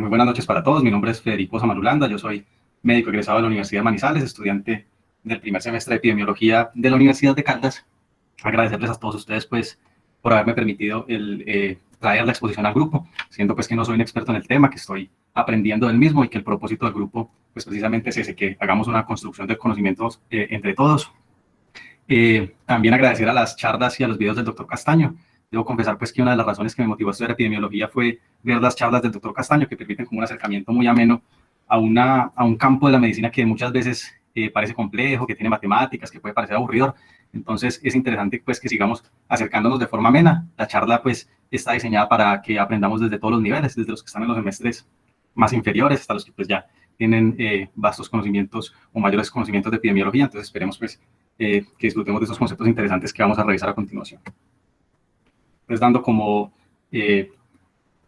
Muy buenas noches para todos. Mi nombre es Federico Samarulanda. Yo soy médico egresado de la Universidad de Manizales, estudiante del primer semestre de epidemiología de la Universidad de Caldas. Agradecerles a todos ustedes, pues, por haberme permitido traer la exposición al grupo, siendo pues que no soy un experto en el tema, que estoy aprendiendo del mismo y que el propósito del grupo, pues, precisamente es ese, que hagamos una construcción del conocimiento entre todos. También agradecer a las charlas y a los videos del doctor Castaño. Debo confesar pues que una de las razones que me motivó a estudiar epidemiología fue ver las charlas del doctor Castaño, que permiten como un acercamiento muy ameno a un campo de la medicina que muchas veces parece complejo, que tiene matemáticas, que puede parecer aburridor. Entonces es interesante pues que sigamos acercándonos de forma amena. La charla pues está diseñada para que aprendamos desde todos los niveles, desde los que están en los semestres más inferiores hasta los que pues ya tienen vastos conocimientos o mayores conocimientos de epidemiología. Entonces esperemos pues que disfrutemos de esos conceptos interesantes que vamos a revisar a continuación. Pues dando como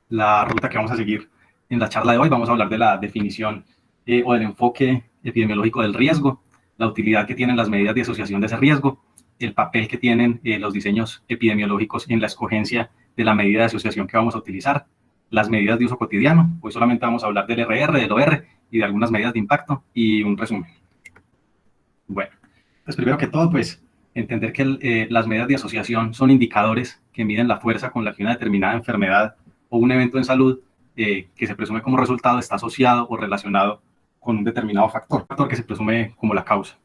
la ruta que vamos a seguir en la charla de hoy, vamos a hablar de la definición o del enfoque epidemiológico del riesgo, la utilidad que tienen las medidas de asociación de ese riesgo, el papel que tienen los diseños epidemiológicos en la escogencia de la medida de asociación que vamos a utilizar, las medidas de uso cotidiano. Hoy solamente vamos a hablar del RR, del OR y de algunas medidas de impacto y un resumen. Bueno, pues primero que todo, pues entender que las medidas de asociación son indicadores que miden la fuerza con la que una determinada enfermedad o un evento en salud que se presume como resultado está asociado o relacionado con un determinado factor que se presume como la causa.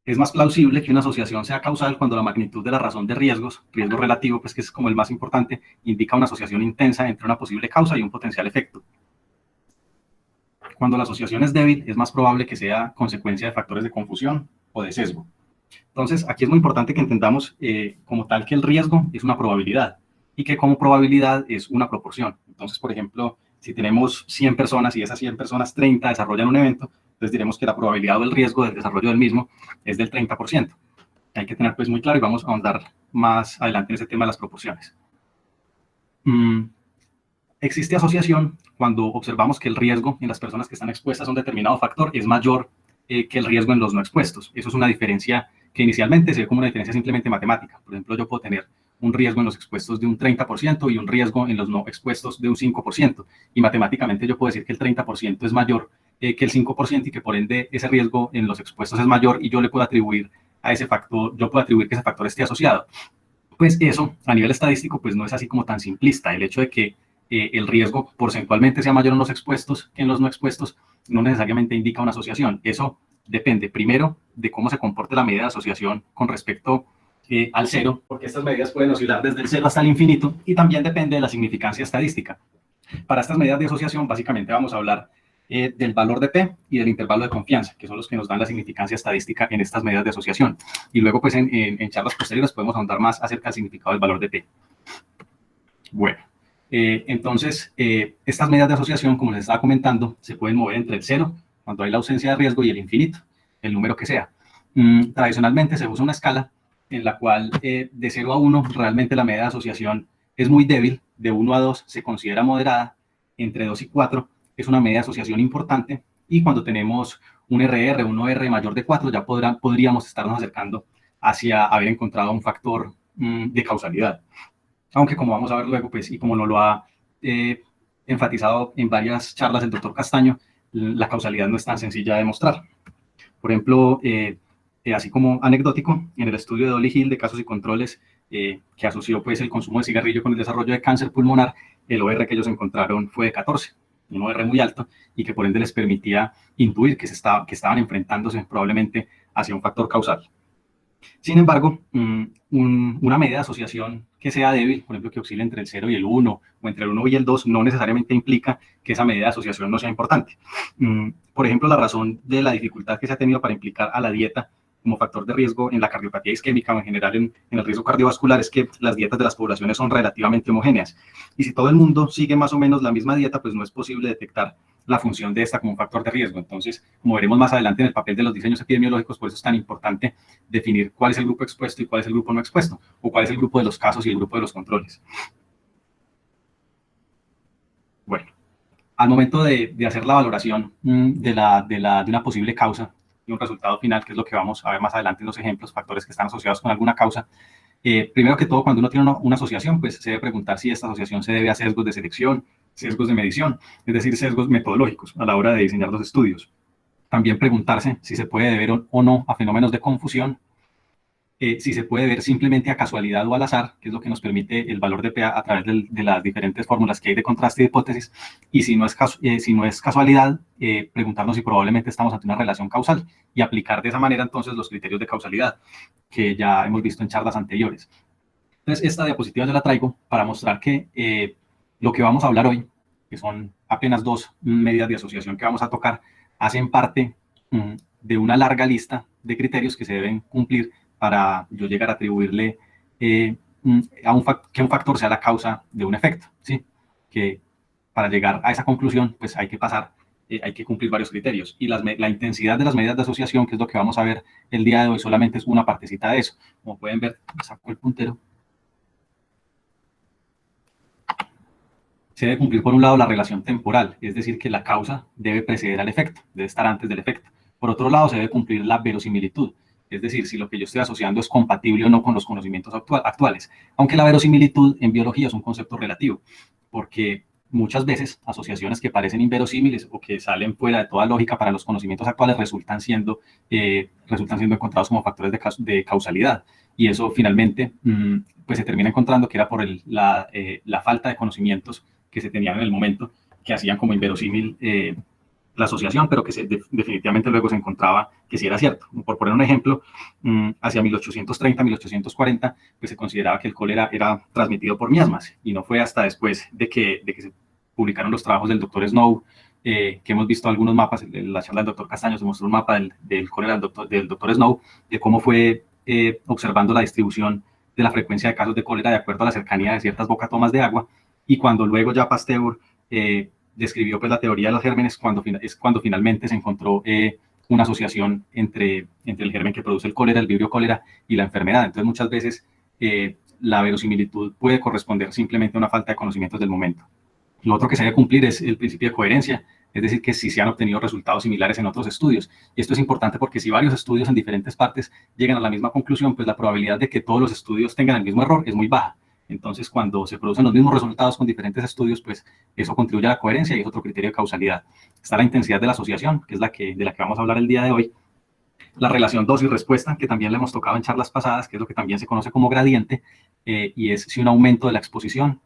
Es más plausible que una asociación sea causal cuando la magnitud de la razón de riesgo relativo, pues que es como el más importante, indica una asociación intensa entre una posible causa y un potencial efecto. Cuando la asociación es débil, es más probable que sea consecuencia de factores de confusión o de sesgo. Entonces, aquí es muy importante que entendamos como tal que el riesgo es una probabilidad y que como probabilidad es una proporción. Entonces, por ejemplo, si tenemos 100 personas y esas 100 personas 30 desarrollan un evento, entonces diremos que la probabilidad del riesgo del desarrollo del mismo es del 30%. Hay que tener pues muy claro y vamos a ahondar más adelante en ese tema de las proporciones. Existe asociación cuando observamos que el riesgo en las personas que están expuestas a un determinado factor es mayor que el riesgo en los no expuestos. Eso es una diferencia que inicialmente se ve como una diferencia simplemente matemática. Por ejemplo, yo puedo tener un riesgo en los expuestos de un 30% y un riesgo en los no expuestos de un 5%. Y matemáticamente yo puedo decir que el 30% es mayor que el 5% y que por ende ese riesgo en los expuestos es mayor y yo le puedo atribuir a ese factor, yo puedo atribuir que ese factor esté asociado. Pues eso, a nivel estadístico, pues no es así como tan simplista. El hecho de que el riesgo porcentualmente sea mayor en los expuestos que en los no expuestos no necesariamente indica una asociación. Eso depende, primero, de cómo se comporte la medida de asociación con respecto al cero, porque estas medidas pueden oscilar desde el cero hasta el infinito, y también depende de la significancia estadística. Para estas medidas de asociación, básicamente vamos a hablar del valor de P y del intervalo de confianza, que son los que nos dan la significancia estadística en estas medidas de asociación. Y luego, pues, en charlas posteriores podemos ahondar más acerca del significado del valor de P. Bueno, entonces, estas medidas de asociación, como les estaba comentando, se pueden mover entre el 0, cuando hay la ausencia de riesgo, y el infinito, el número que sea. Tradicionalmente se usa una escala en la cual de 0 a 1 realmente la medida de asociación es muy débil, de 1 a 2 se considera moderada, entre 2 y 4 es una medida de asociación importante, y cuando tenemos un RR, un OR mayor de 4, ya podríamos estarnos acercando hacia haber encontrado un factor de causalidad. Aunque como vamos a ver luego, pues, y como nos lo ha enfatizado en varias charlas el doctor Castaño, la causalidad no es tan sencilla de demostrar. Por ejemplo, así como anecdótico, en el estudio de Dolly Hill de casos y controles que asoció pues, el consumo de cigarrillo con el desarrollo de cáncer pulmonar, el OR que ellos encontraron fue de 14, un OR muy alto, y que por ende les permitía intuir que estaban enfrentándose probablemente hacia un factor causal. Sin embargo, una medida de asociación que sea débil, por ejemplo, que oscile entre el 0 y el 1, o entre el 1 y el 2, no necesariamente implica que esa medida de asociación no sea importante. Por ejemplo, la razón de la dificultad que se ha tenido para implicar a la dieta como factor de riesgo en la cardiopatía isquémica o en general en el riesgo cardiovascular es que las dietas de las poblaciones son relativamente homogéneas. Y si todo el mundo sigue más o menos la misma dieta, pues no es posible detectar la función de esta como un factor de riesgo. Entonces, como veremos más adelante en el papel de los diseños epidemiológicos, por eso es tan importante definir cuál es el grupo expuesto y cuál es el grupo no expuesto, o cuál es el grupo de los casos y el grupo de los controles. Bueno, al momento de hacer la valoración de una posible causa y un resultado final, que es lo que vamos a ver más adelante en los ejemplos, factores que están asociados con alguna causa, primero que todo, cuando uno tiene una asociación, pues se debe preguntar si esta asociación se debe a sesgos de selección, sesgos de medición, es decir, sesgos metodológicos a la hora de diseñar los estudios. También preguntarse si se puede deber o no a fenómenos de confusión, si se puede ver simplemente a casualidad o al azar, que es lo que nos permite el valor de P a través de las diferentes fórmulas que hay de contraste y de hipótesis, y si no es casualidad, preguntarnos si probablemente estamos ante una relación causal y aplicar de esa manera entonces los criterios de causalidad que ya hemos visto en charlas anteriores. Entonces, esta diapositiva yo la traigo para mostrar que lo que vamos a hablar hoy, que son apenas dos medidas de asociación que vamos a tocar, hacen parte de una larga lista de criterios que se deben cumplir para yo llegar a atribuirle que un factor sea la causa de un efecto, ¿sí? Que para llegar a esa conclusión, pues hay que pasar, hay que cumplir varios criterios. Y la intensidad de las medidas de asociación, que es lo que vamos a ver el día de hoy, solamente es una partecita de eso. Como pueden ver, saco el puntero. Se debe cumplir, por un lado, la relación temporal, es decir, que la causa debe preceder al efecto, debe estar antes del efecto. Por otro lado, se debe cumplir la verosimilitud, es decir, si lo que yo estoy asociando es compatible o no con los conocimientos actuales. Aunque la verosimilitud en biología es un concepto relativo, porque muchas veces asociaciones que parecen inverosímiles o que salen fuera de toda lógica para los conocimientos actuales resultan siendo encontrados como factores de causalidad. Y eso finalmente pues se termina encontrando que era por la falta de conocimientos que se tenían en el momento, que hacían como inverosímil la asociación, pero que definitivamente luego se encontraba que sí era cierto. Por poner un ejemplo, hacia 1830, 1840, pues se consideraba que el cólera era transmitido por miasmas, y no fue hasta después de que se publicaron los trabajos del doctor Snow, que hemos visto algunos mapas, en la charla del doctor Castaño se mostró un mapa del cólera del doctor Snow, de cómo fue observando la distribución de la frecuencia de casos de cólera de acuerdo a la cercanía de ciertas bocatomas de agua, y cuando luego ya Pasteur describió pues la teoría de los gérmenes, es cuando finalmente se encontró una asociación entre el germen que produce el cólera, el vibrio cólera, y la enfermedad. Entonces muchas veces la verosimilitud puede corresponder simplemente a una falta de conocimientos del momento. Lo otro que se debe cumplir es el principio de coherencia, es decir, que si se han obtenido resultados similares en otros estudios. Y esto es importante porque si varios estudios en diferentes partes llegan a la misma conclusión, pues la probabilidad de que todos los estudios tengan el mismo error es muy baja. Entonces, cuando se producen los mismos resultados con diferentes estudios, pues eso contribuye a la coherencia y es otro criterio de causalidad. Está la intensidad de la asociación, que es de la que vamos a hablar el día de hoy. La relación dosis-respuesta, que también le hemos tocado en charlas pasadas, que es lo que también se conoce como gradiente, y es si un aumento de la exposición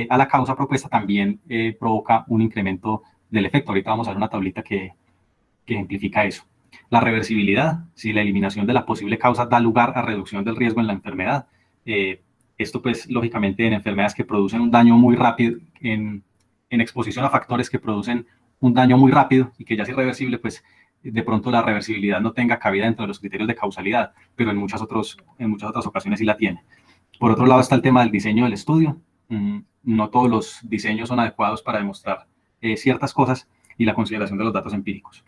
a la causa propuesta también provoca un incremento del efecto. Ahorita vamos a ver una tablita que ejemplifica eso. La reversibilidad, si la eliminación de la posible causa da lugar a reducción del riesgo en la enfermedad. Esto pues lógicamente en enfermedades que producen un daño muy rápido, en exposición a factores que producen un daño muy rápido y que ya es irreversible, pues de pronto la reversibilidad no tenga cabida dentro de los criterios de causalidad, pero en muchas otras ocasiones sí la tiene. Por otro lado está el tema del diseño del estudio. No todos los diseños son adecuados para demostrar ciertas cosas, y la consideración de los datos empíricos.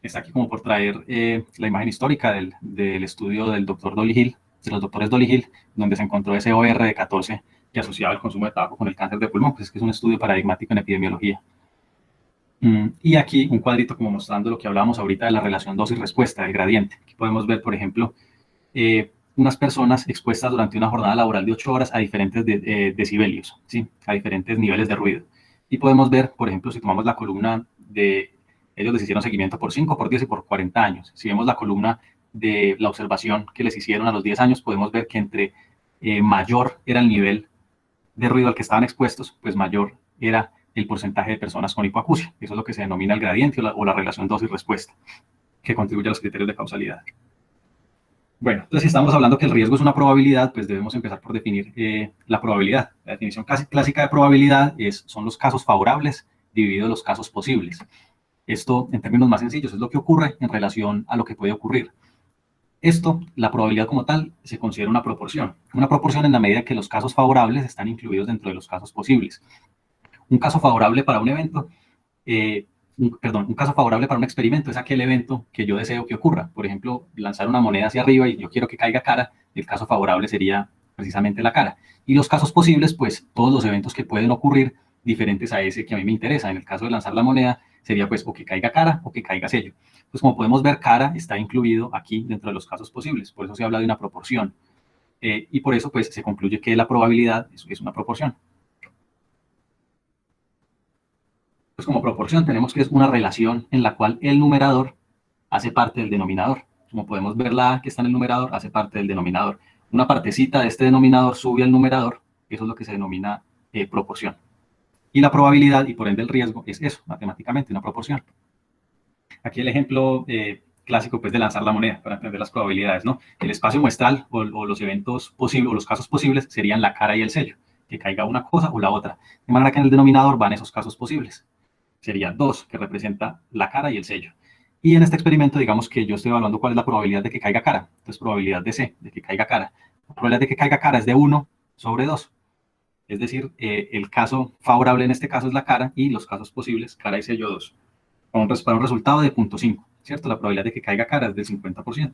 Está aquí como por traer la imagen histórica del estudio del doctor Dolly Hill, de los doctores Dolly Hill, donde se encontró ese OR de 14 que asociaba el consumo de tabaco con el cáncer de pulmón, pues es que es un estudio paradigmático en epidemiología. Y aquí un cuadrito como mostrando lo que hablábamos ahorita de la relación dosis-respuesta, del gradiente. Aquí podemos ver, por ejemplo, unas personas expuestas durante una jornada laboral de 8 horas a diferentes decibelios, ¿sí? A diferentes niveles de ruido. Y podemos ver, por ejemplo, si tomamos la columna de ellos les hicieron seguimiento por 5, por 10 y por 40 años. Si vemos la columna de la observación que les hicieron a los 10 años, podemos ver que entre mayor era el nivel de ruido al que estaban expuestos, pues mayor era el porcentaje de personas con hipoacusia. Eso es lo que se denomina el gradiente o la relación dosis-respuesta, que contribuye a los criterios de causalidad. Bueno, entonces si estamos hablando que el riesgo es una probabilidad, pues debemos empezar por definir la probabilidad. La definición clásica de probabilidad son los casos favorables divididos los casos posibles. Esto, en términos más sencillos, es lo que ocurre en relación a lo que puede ocurrir. Esto, la probabilidad como tal, se considera una proporción. Una proporción en la medida que los casos favorables están incluidos dentro de los casos posibles. Un caso favorable para un evento, un caso favorable para un experimento es aquel evento que yo deseo que ocurra. Por ejemplo, lanzar una moneda hacia arriba y yo quiero que caiga cara, el caso favorable sería precisamente la cara. Y los casos posibles, pues todos los eventos que pueden ocurrir diferentes a ese que a mí me interesa. En el caso de lanzar la moneda, sería pues o que caiga cara o que caiga sello. Pues como podemos ver, cara está incluido aquí dentro de los casos posibles. Por eso se habla de una proporción. Y por eso pues se concluye que la probabilidad es una proporción. Pues como proporción tenemos que es una relación en la cual el numerador hace parte del denominador. Como podemos ver, la A que está en el numerador hace parte del denominador. Una partecita de este denominador sube al numerador, eso es lo que se denomina proporción. Y la probabilidad, y por ende el riesgo, es eso, matemáticamente, una proporción. Aquí el ejemplo clásico pues, de lanzar la moneda para entender las probabilidades, ¿no? El espacio muestral o los eventos posibles, o los casos posibles serían la cara y el sello, que caiga una cosa o la otra. De manera que en el denominador van esos casos posibles. Sería 2, que representa la cara y el sello. Y en este experimento, digamos que yo estoy evaluando cuál es la probabilidad de que caiga cara. Entonces, probabilidad de C, de que caiga cara. La probabilidad de que caiga cara es de 1 sobre 2. Es decir, el caso favorable en este caso es la cara y los casos posibles, cara y sello 2. Para un resultado de 0.5, ¿cierto? La probabilidad de que caiga cara es del 50%.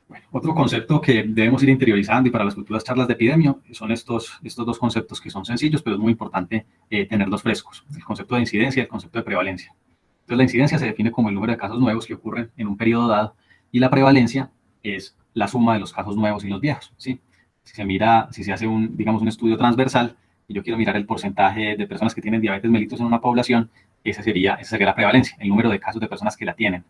Bueno, otro concepto que debemos ir interiorizando y para las futuras charlas de epidemio son estos dos conceptos que son sencillos, pero es muy importante tenerlos frescos. El concepto de incidencia y el concepto de prevalencia. Entonces, la incidencia se define como el número de casos nuevos que ocurren en un periodo dado y la prevalencia es la suma de los casos nuevos y los viejos, ¿sí? Si se hace digamos, un estudio transversal y yo quiero mirar el porcentaje de personas que tienen diabetes mellitus en una población, esa sería la prevalencia, el número de casos de personas que la tienen.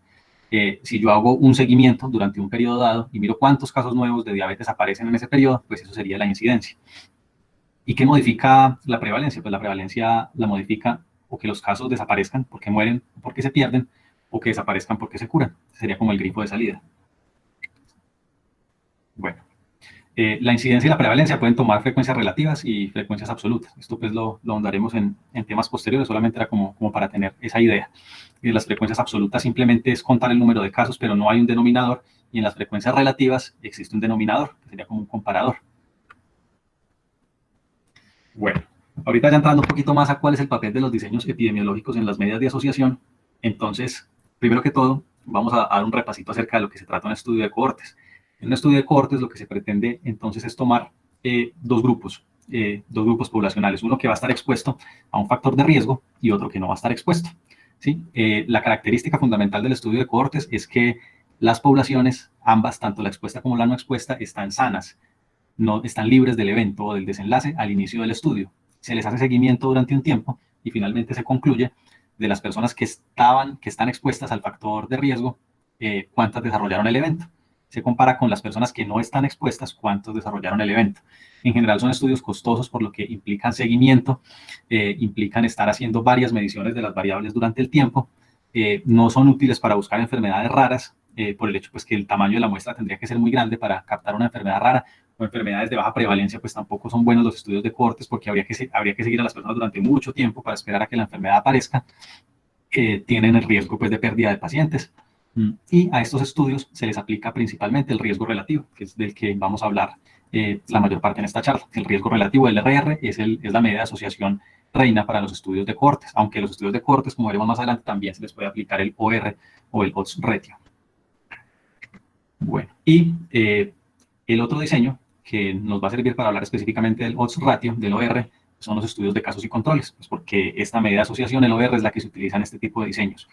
Si yo hago un seguimiento durante un periodo dado y miro cuántos casos nuevos de diabetes aparecen en ese periodo, pues eso sería la incidencia. ¿Y qué modifica la prevalencia? Pues la prevalencia la modifica o que los casos desaparezcan porque mueren, porque se pierden, o que desaparezcan porque se curan. Sería como el grifo de salida. Bueno, la incidencia y la prevalencia pueden tomar frecuencias relativas y frecuencias absolutas. Esto pues lo ahondaremos en temas posteriores, solamente era como para tener esa idea. Y las frecuencias absolutas simplemente es contar el número de casos, pero no hay un denominador, y en las frecuencias relativas existe un denominador, que sería como un comparador. Bueno, ahorita ya entrando un poquito más a cuál es el papel de los diseños epidemiológicos en las medidas de asociación, entonces, primero que todo, vamos a dar un repasito acerca de lo que se trata en un estudio de cohortes. En un estudio de cohortes lo que se pretende entonces es tomar dos grupos poblacionales, uno que va a estar expuesto a un factor de riesgo y otro que no va a estar expuesto. ¿Sí? La característica fundamental del estudio de cohortes es que las poblaciones, ambas, tanto la expuesta como la no expuesta, están sanas, no están libres del evento o del desenlace al inicio del estudio. Se les hace seguimiento durante un tiempo y finalmente se concluye de las personas que están expuestas al factor de riesgo, cuántas desarrollaron el evento. Se compara con las personas que no están expuestas, cuántos desarrollaron el evento. En general son estudios costosos, por lo que implican seguimiento, implican estar haciendo varias mediciones de las variables durante el tiempo, no son útiles para buscar enfermedades raras, por el hecho pues, que el tamaño de la muestra tendría que ser muy grande para captar una enfermedad rara, o enfermedades de baja prevalencia, pues tampoco son buenos los estudios de cohortes porque habría que seguir a las personas durante mucho tiempo para esperar a que la enfermedad aparezca. Tienen el riesgo pues, de pérdida de pacientes. Y a estos estudios se les aplica principalmente el riesgo relativo, que es del que vamos a hablar la mayor parte en esta charla. El riesgo relativo del RR es la medida de asociación reina para los estudios de cohortes, aunque los estudios de cohortes, como veremos más adelante, también se les puede aplicar el OR o el odds ratio. Bueno, y el otro diseño que nos va a servir para hablar específicamente del odds ratio, del OR, son los estudios de casos y controles, pues porque esta medida de asociación, el OR, es la que se utiliza en este tipo de diseños.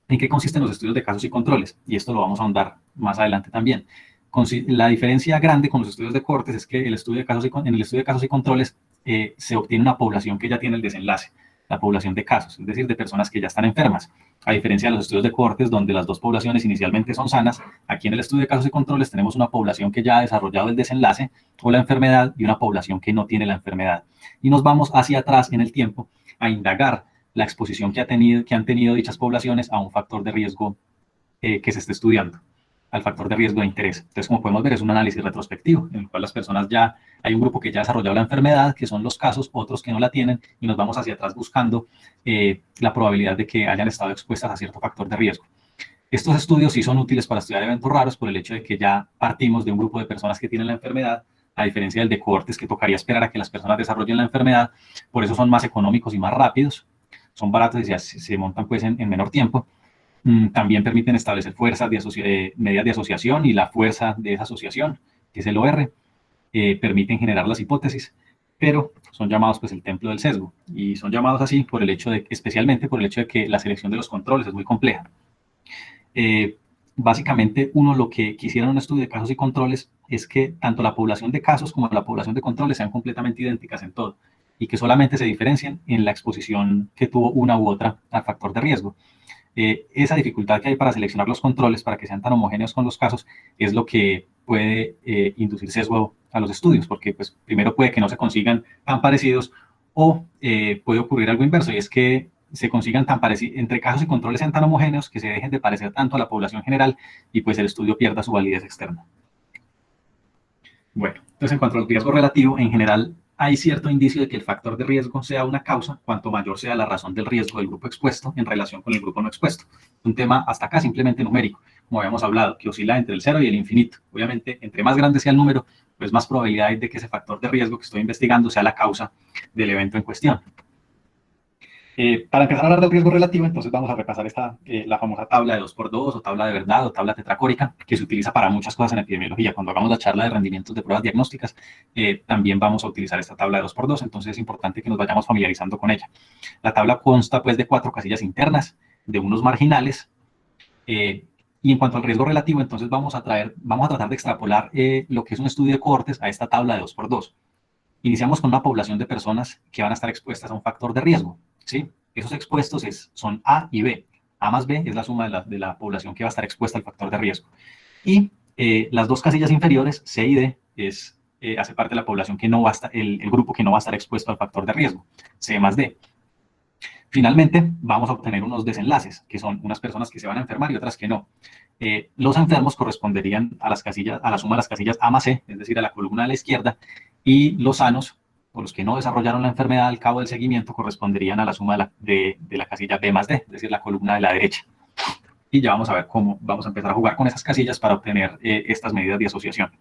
¿En qué consisten los estudios de casos y controles? Y esto lo vamos a ahondar más adelante también. La diferencia grande con los estudios de cohortes es que en el estudio de casos y controles se obtiene una población que ya tiene el desenlace, la población de casos, es decir, de personas que ya están enfermas. A diferencia de los estudios de cohortes, donde las dos poblaciones inicialmente son sanas, aquí en el estudio de casos y controles tenemos una población que ya ha desarrollado el desenlace o la enfermedad y una población que no tiene la enfermedad. Y nos vamos hacia atrás en el tiempo a indagar la exposición que han tenido dichas poblaciones a un factor de riesgo que se esté estudiando, al factor de riesgo de interés. Entonces, como podemos ver, es un análisis retrospectivo, en el cual las personas hay un grupo que ya ha desarrollado la enfermedad, que son los casos, otros que no la tienen, y nos vamos hacia atrás buscando la probabilidad de que hayan estado expuestas a cierto factor de riesgo. Estos estudios sí son útiles para estudiar eventos raros por el hecho de que ya partimos de un grupo de personas que tienen la enfermedad, a diferencia del de cohortes, que tocaría esperar a que las personas desarrollen la enfermedad. Por eso son más económicos y más rápidos, son baratos y se montan pues en menor tiempo. También permiten establecer medidas de asociación y la fuerza de esa asociación, que es el OR, permiten generar las hipótesis, pero son llamados pues el templo del sesgo, y son llamados así especialmente por el hecho de que la selección de los controles es muy compleja. Básicamente, lo que quisiera en un estudio de casos y controles es que tanto la población de casos como la población de controles sean completamente idénticas en todo, y que solamente se diferencian en la exposición que tuvo una u otra al factor de riesgo. Esa dificultad que hay para seleccionar los controles para que sean tan homogéneos con los casos es lo que puede inducir sesgo a los estudios, porque pues, primero puede que no se consigan tan parecidos o puede ocurrir algo inverso, y es que se consigan tan parecidos, entre casos y controles sean tan homogéneos que se dejen de parecer tanto a la población general y pues el estudio pierda su validez externa. Bueno, entonces en cuanto al riesgo relativo, en general hay cierto indicio de que el factor de riesgo sea una causa cuanto mayor sea la razón del riesgo del grupo expuesto en relación con el grupo no expuesto. Un tema hasta acá simplemente numérico, como habíamos hablado, que oscila entre el 0 y el infinito. Obviamente, entre más grande sea el número, pues más probabilidad hay de que ese factor de riesgo que estoy investigando sea la causa del evento en cuestión. Para empezar a hablar del riesgo relativo, entonces vamos a repasar la famosa tabla de 2x2 o tabla de verdad o tabla tetracórica, que se utiliza para muchas cosas en epidemiología. Cuando hagamos la charla de rendimientos de pruebas diagnósticas, también vamos a utilizar esta tabla de 2x2, entonces es importante que nos vayamos familiarizando con ella. La tabla consta pues de 4 casillas internas, de unos marginales, y en cuanto al riesgo relativo, entonces vamos a tratar de extrapolar lo que es un estudio de cohortes a esta tabla de 2x2. Iniciamos con una población de personas que van a estar expuestas a un factor de riesgo, ¿sí? Esos expuestos son A y B. A más B es la suma de la población que va a estar expuesta al factor de riesgo. Y las dos casillas inferiores, C y D, hace parte de la población que no va a estar, el grupo que no va a estar expuesto al factor de riesgo, C más D. Finalmente, vamos a obtener unos desenlaces, que son unas personas que se van a enfermar y otras que no. Los enfermos corresponderían a la suma de las casillas A más C, es decir, a la columna de la izquierda, y los sanos, o los que no desarrollaron la enfermedad al cabo del seguimiento, corresponderían a la suma de la casilla B más D, es decir, la columna de la derecha. Y ya vamos a ver cómo vamos a empezar a jugar con esas casillas para obtener estas medidas de asociación.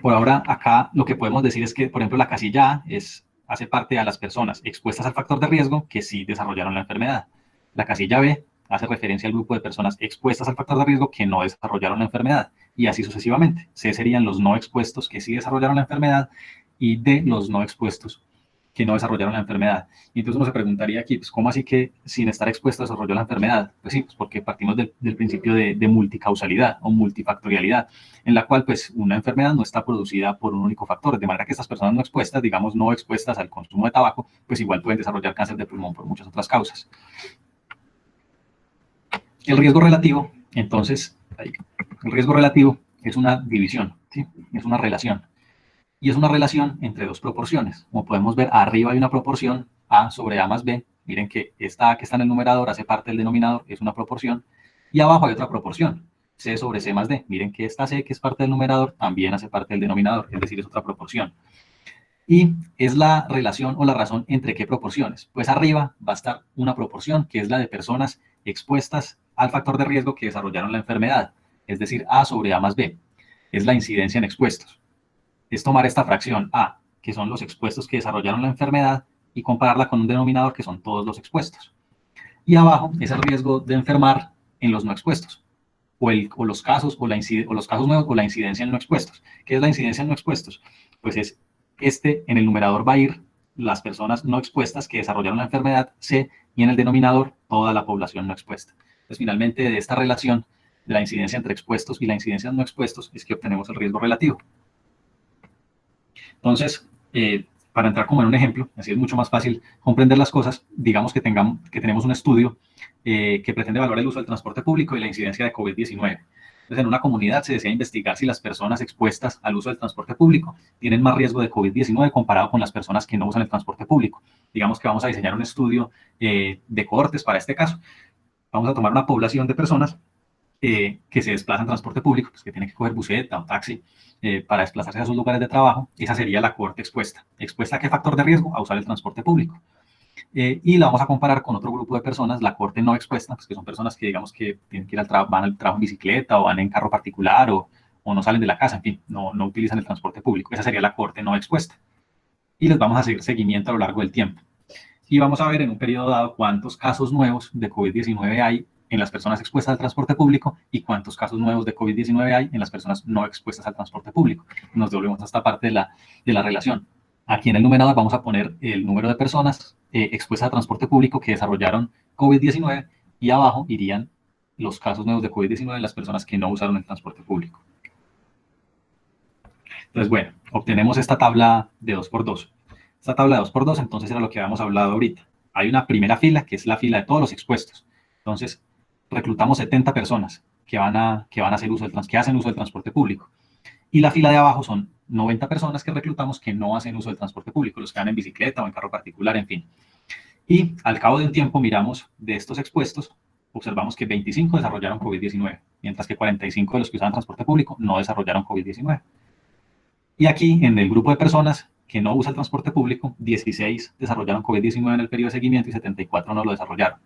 Por ahora, acá lo que podemos decir es que, por ejemplo, la casilla A hace parte de las personas expuestas al factor de riesgo que sí desarrollaron la enfermedad. La casilla B hace referencia al grupo de personas expuestas al factor de riesgo que no desarrollaron la enfermedad, y así sucesivamente. C serían los no expuestos que sí desarrollaron la enfermedad, y D los no expuestos que no desarrollaron la enfermedad. Y entonces uno se preguntaría aquí, pues, ¿cómo así que sin estar expuesto desarrolló la enfermedad? Pues sí, pues porque partimos del principio de multicausalidad o multifactorialidad, en la cual pues una enfermedad no está producida por un único factor, de manera que estas personas no expuestas, digamos no expuestas al consumo de tabaco, pues igual pueden desarrollar cáncer de pulmón por muchas otras causas. El riesgo relativo, entonces, el riesgo relativo es una división, ¿sí? Es una relación. Y es una relación entre dos proporciones. Como podemos ver, arriba hay una proporción A sobre A más B. Miren que esta A que está en el numerador hace parte del denominador, es una proporción. Y abajo hay otra proporción, C sobre C más D. Miren que esta C que es parte del numerador también hace parte del denominador, es decir, es otra proporción. Y es la relación o la razón entre qué proporciones. Pues arriba va a estar una proporción que es la de personas expuestas al factor de riesgo que desarrollaron la enfermedad, es decir, A sobre A más B. Es la incidencia en expuestos. Es tomar esta fracción A, que son los expuestos que desarrollaron la enfermedad, y compararla con un denominador que son todos los expuestos. Y abajo es el riesgo de enfermar en los no expuestos, o los casos nuevos o la incidencia en no expuestos. ¿Qué es la incidencia en no expuestos? Pues es en el numerador va a ir las personas no expuestas que desarrollaron la enfermedad, C, y en el denominador toda la población no expuesta. Entonces, finalmente, de esta relación de la incidencia entre expuestos y la incidencia en no expuestos es que obtenemos el riesgo relativo. Entonces, para entrar como en un ejemplo, así es mucho más fácil comprender las cosas, digamos que tenemos un estudio que pretende evaluar el uso del transporte público y la incidencia de COVID-19. Entonces, en una comunidad se desea investigar si las personas expuestas al uso del transporte público tienen más riesgo de COVID-19 comparado con las personas que no usan el transporte público. Digamos que vamos a diseñar un estudio de cohortes para este caso. Vamos a tomar una población de personas que se desplazan en transporte público, pues que tienen que coger buseta o taxi para desplazarse a sus lugares de trabajo. Esa sería la cohorte expuesta. ¿Expuesta a qué factor de riesgo? A usar el transporte público. Y la vamos a comparar con otro grupo de personas, la cohorte no expuesta, pues que son personas que digamos que tienen que ir van al trabajo en bicicleta o van en carro particular o no salen de la casa, en fin, no utilizan el transporte público. Esa sería la cohorte no expuesta. Y les vamos a hacer seguimiento a lo largo del tiempo. Y vamos a ver en un periodo dado cuántos casos nuevos de COVID-19 hay en las personas expuestas al transporte público y cuántos casos nuevos de COVID-19 hay en las personas no expuestas al transporte público. Nos devolvemos a esta parte de la relación. Aquí en el numerador vamos a poner el número de personas expuestas al transporte público que desarrollaron COVID-19 y abajo irían los casos nuevos de COVID-19 en las personas que no usaron el transporte público. Entonces, bueno, obtenemos esta tabla de 2x2. Esta tabla de 2 por 2, entonces era lo que habíamos hablado ahorita. Hay una primera fila, que es la fila de todos los expuestos. Entonces, reclutamos 70 personas que hacen uso del transporte público. Y la fila de abajo son 90 personas que reclutamos que no hacen uso del transporte público, los que van en bicicleta o en carro particular, en fin. Y al cabo de un tiempo miramos de estos expuestos, observamos que 25 desarrollaron COVID-19, mientras que 45 de los que usaban transporte público no desarrollaron COVID-19. Y aquí, en el grupo de personas que no usa el transporte público, 16 desarrollaron COVID-19 en el periodo de seguimiento y 74 no lo desarrollaron.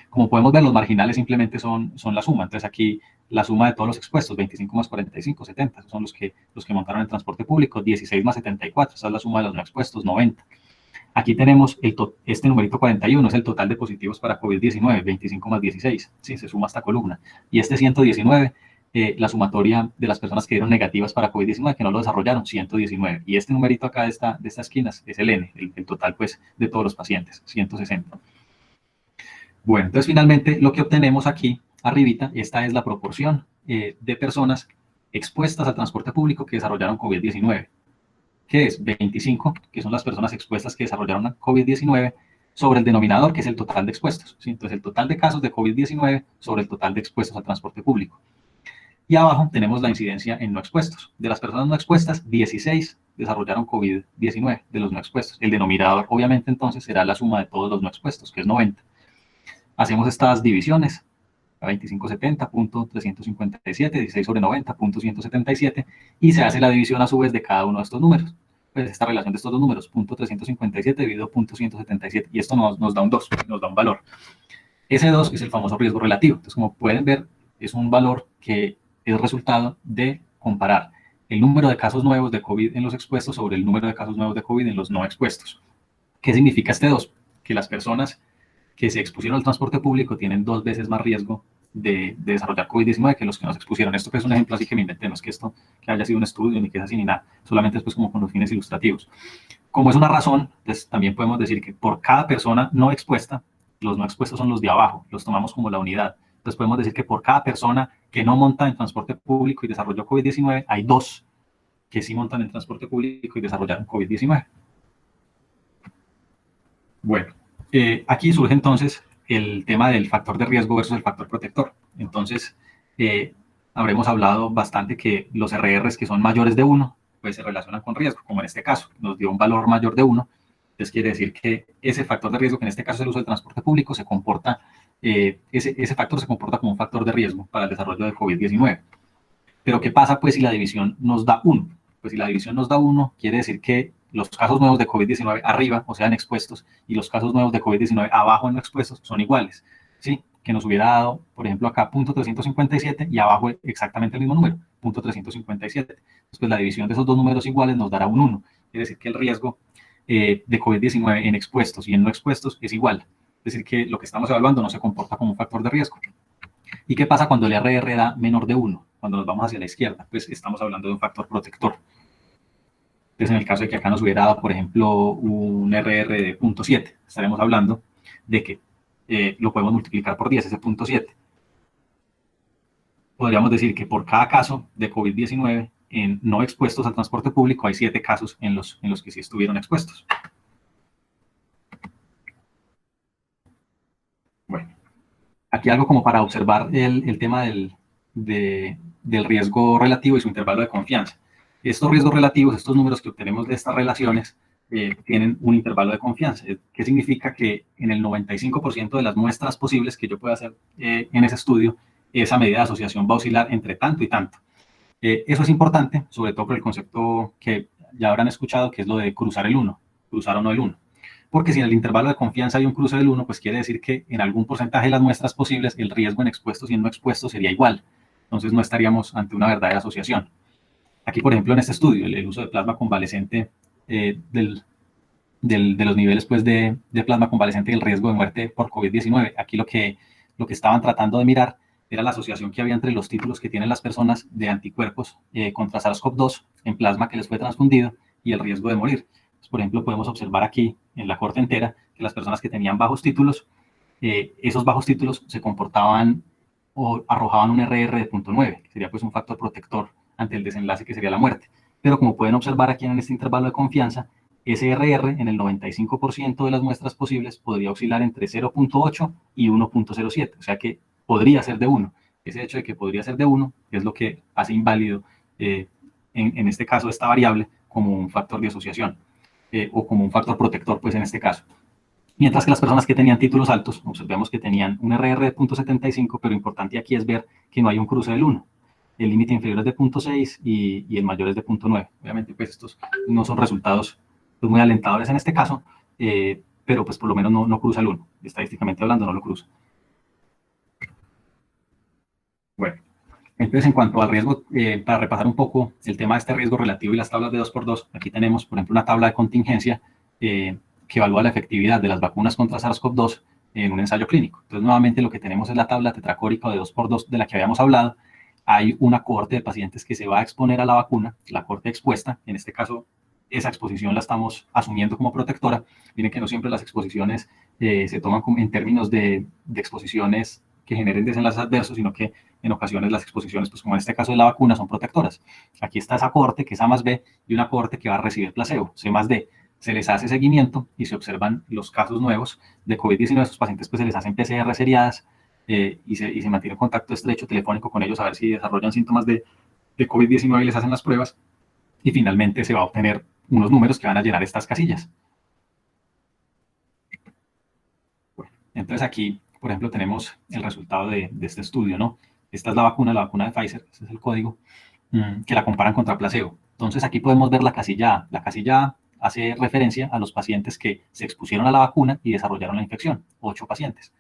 Como podemos ver, los marginales simplemente son la suma. Entonces aquí la suma de todos los expuestos, 25 más 45, 70, esos son los que montaron el transporte público, 16 más 74, esa es la suma de los no expuestos, 90. Aquí tenemos este numerito 41, es el total de positivos para COVID-19, 25 más 16, sí, se suma esta columna. Y este 119, la sumatoria de las personas que dieron negativas para COVID-19, que no lo desarrollaron, 119. Y este numerito acá de esta esquina es el N, el total pues de todos los pacientes, 160. Bueno, entonces finalmente lo que obtenemos aquí, arribita, esta es la proporción de personas expuestas al transporte público que desarrollaron COVID-19, que es 25, que son las personas expuestas que desarrollaron COVID-19, sobre el denominador, que es el total de expuestos. ¿Sí? Entonces, el total de casos de COVID-19 sobre el total de expuestos al transporte público. Y abajo tenemos la incidencia en no expuestos. De las personas no expuestas, 16 desarrollaron COVID-19 de los no expuestos. El denominador, obviamente, entonces, será la suma de todos los no expuestos, que es 90. Hacemos estas divisiones, a 2570.357, 16 sobre 90.177, y se hace la división a su vez de cada uno de estos números. Pues esta relación de estos dos números, 357 dividido 177, y esto nos da un 2, nos da un valor. Ese 2 es el famoso riesgo relativo. Entonces, como pueden ver, es un valor que es resultado de comparar el número de casos nuevos de COVID en los expuestos sobre el número de casos nuevos de COVID en los no expuestos. ¿Qué significa este 2? Que las personas que se expusieron al transporte público tienen 2 veces más riesgo de desarrollar COVID-19 que los que no se expusieron. Esto que es un ejemplo así que me inventé, no es que esto que haya sido un estudio, ni que es así, ni nada, solamente después como con los fines ilustrativos. Como es una razón, pues también podemos decir que por cada persona no expuesta, los no expuestos son los de abajo, los tomamos como la unidad. Entonces podemos decir que por cada persona que no monta en transporte público y desarrolló COVID-19, hay 2 que sí montan en transporte público y desarrollaron COVID-19. Bueno, aquí surge entonces el tema del factor de riesgo versus el factor protector. Entonces, habremos hablado bastante que los RRs que son mayores de 1, pues se relacionan con riesgo, como en este caso, nos dio un valor mayor de 1, entonces quiere decir que ese factor de riesgo, que en este caso es el uso del transporte público, se comporta, ese factor se comporta como un factor de riesgo para el desarrollo de COVID-19. Pero ¿qué pasa pues si la división nos da 1? Pues si la división nos da 1, quiere decir que los casos nuevos de COVID-19 arriba, o sea, en expuestos, y los casos nuevos de COVID-19 abajo en no expuestos son iguales. ¿Sí? Que nos hubiera dado, por ejemplo, acá 0.357 y abajo exactamente el mismo número, 0.357. Después la división de esos dos números iguales nos dará un 1. Quiere decir que el riesgo de COVID-19 en expuestos y en no expuestos es igual. Es decir, que lo que estamos evaluando no se comporta como un factor de riesgo. ¿Y qué pasa cuando el RR da menor de 1? Cuando nos vamos hacia la izquierda, pues estamos hablando de un factor protector. Entonces, en el caso de que acá nos hubiera dado, por ejemplo, un RR de 0.7, estaremos hablando de que lo podemos multiplicar por 10, ese 0.7. Podríamos decir que por cada caso de COVID-19 en no expuestos al transporte público hay 7 casos en los que sí estuvieron expuestos. Bueno, aquí algo como para observar el tema del riesgo relativo y su intervalo de confianza. Estos riesgos relativos, estos números que obtenemos de estas relaciones, tienen un intervalo de confianza, que significa que en el 95% de las muestras posibles que yo pueda hacer en ese estudio, esa medida de asociación va a oscilar entre tanto y tanto. Eso es importante, sobre todo por el concepto que ya habrán escuchado, que es lo de cruzar el 1, cruzar o no el 1. Porque si en el intervalo de confianza hay un cruce del 1, pues quiere decir que en algún porcentaje de las muestras posibles el riesgo en expuestos y en no expuestos sería igual. Entonces no estaríamos ante una verdadera asociación. Aquí, por ejemplo, en este estudio, el uso de plasma convalescente de los niveles pues, de plasma convalescente y el riesgo de muerte por COVID-19. Aquí lo que estaban tratando de mirar era la asociación que había entre los títulos que tienen las personas de anticuerpos contra SARS-CoV-2 en plasma que les fue transfundido y el riesgo de morir. Entonces, por ejemplo, podemos observar aquí en la corte entera que las personas que tenían bajos títulos, esos bajos títulos se comportaban o arrojaban un RR de 0.9, que sería pues un factor protector ante el desenlace que sería la muerte. Pero como pueden observar aquí en este intervalo de confianza, ese RR en el 95% de las muestras posibles podría oscilar entre 0.8 y 1.07, o sea que podría ser de 1. Ese hecho de que podría ser de 1 es lo que hace inválido, en este caso, esta variable como un factor de asociación, o como un factor protector, pues en este caso. Mientras que las personas que tenían títulos altos, observemos que tenían un RR de 0.75, pero importante aquí es ver que no hay un cruce del 1. El límite inferior es de 0.6 y el mayor es de 0.9. Obviamente, pues estos no son resultados pues, muy alentadores en este caso, pero pues por lo menos no cruza el 1. Estadísticamente hablando, no lo cruza. Bueno, entonces en cuanto al riesgo, para repasar un poco el tema de este riesgo relativo y las tablas de 2x2, aquí tenemos, por ejemplo, una tabla de contingencia que evalúa la efectividad de las vacunas contra SARS-CoV-2 en un ensayo clínico. Entonces, nuevamente lo que tenemos es la tabla tetracórica de 2x2 de la que habíamos hablado. Hay una cohorte de pacientes que se va a exponer a la vacuna, la cohorte expuesta, en este caso, esa exposición la estamos asumiendo como protectora. Miren que no siempre las exposiciones se toman en términos de exposiciones que generen desenlaces adversos, sino que en ocasiones las exposiciones, pues como en este caso de la vacuna, son protectoras. Aquí está esa cohorte, que es A más B, y una cohorte que va a recibir placebo, C más D. Se les hace seguimiento y se observan los casos nuevos de COVID-19. A estos pacientes pues se les hacen PCR seriadas, y se mantiene contacto estrecho telefónico con ellos a ver si desarrollan síntomas de COVID-19 y les hacen las pruebas. Y finalmente se va a obtener unos números que van a llenar estas casillas. Bueno, entonces aquí, por ejemplo, tenemos el resultado de este estudio, ¿no? Esta es la vacuna de Pfizer, ese es el código, que la comparan contra placebo. Entonces aquí podemos ver la casilla A. La casilla A hace referencia a los pacientes que se expusieron a la vacuna y desarrollaron la infección, 8 pacientes.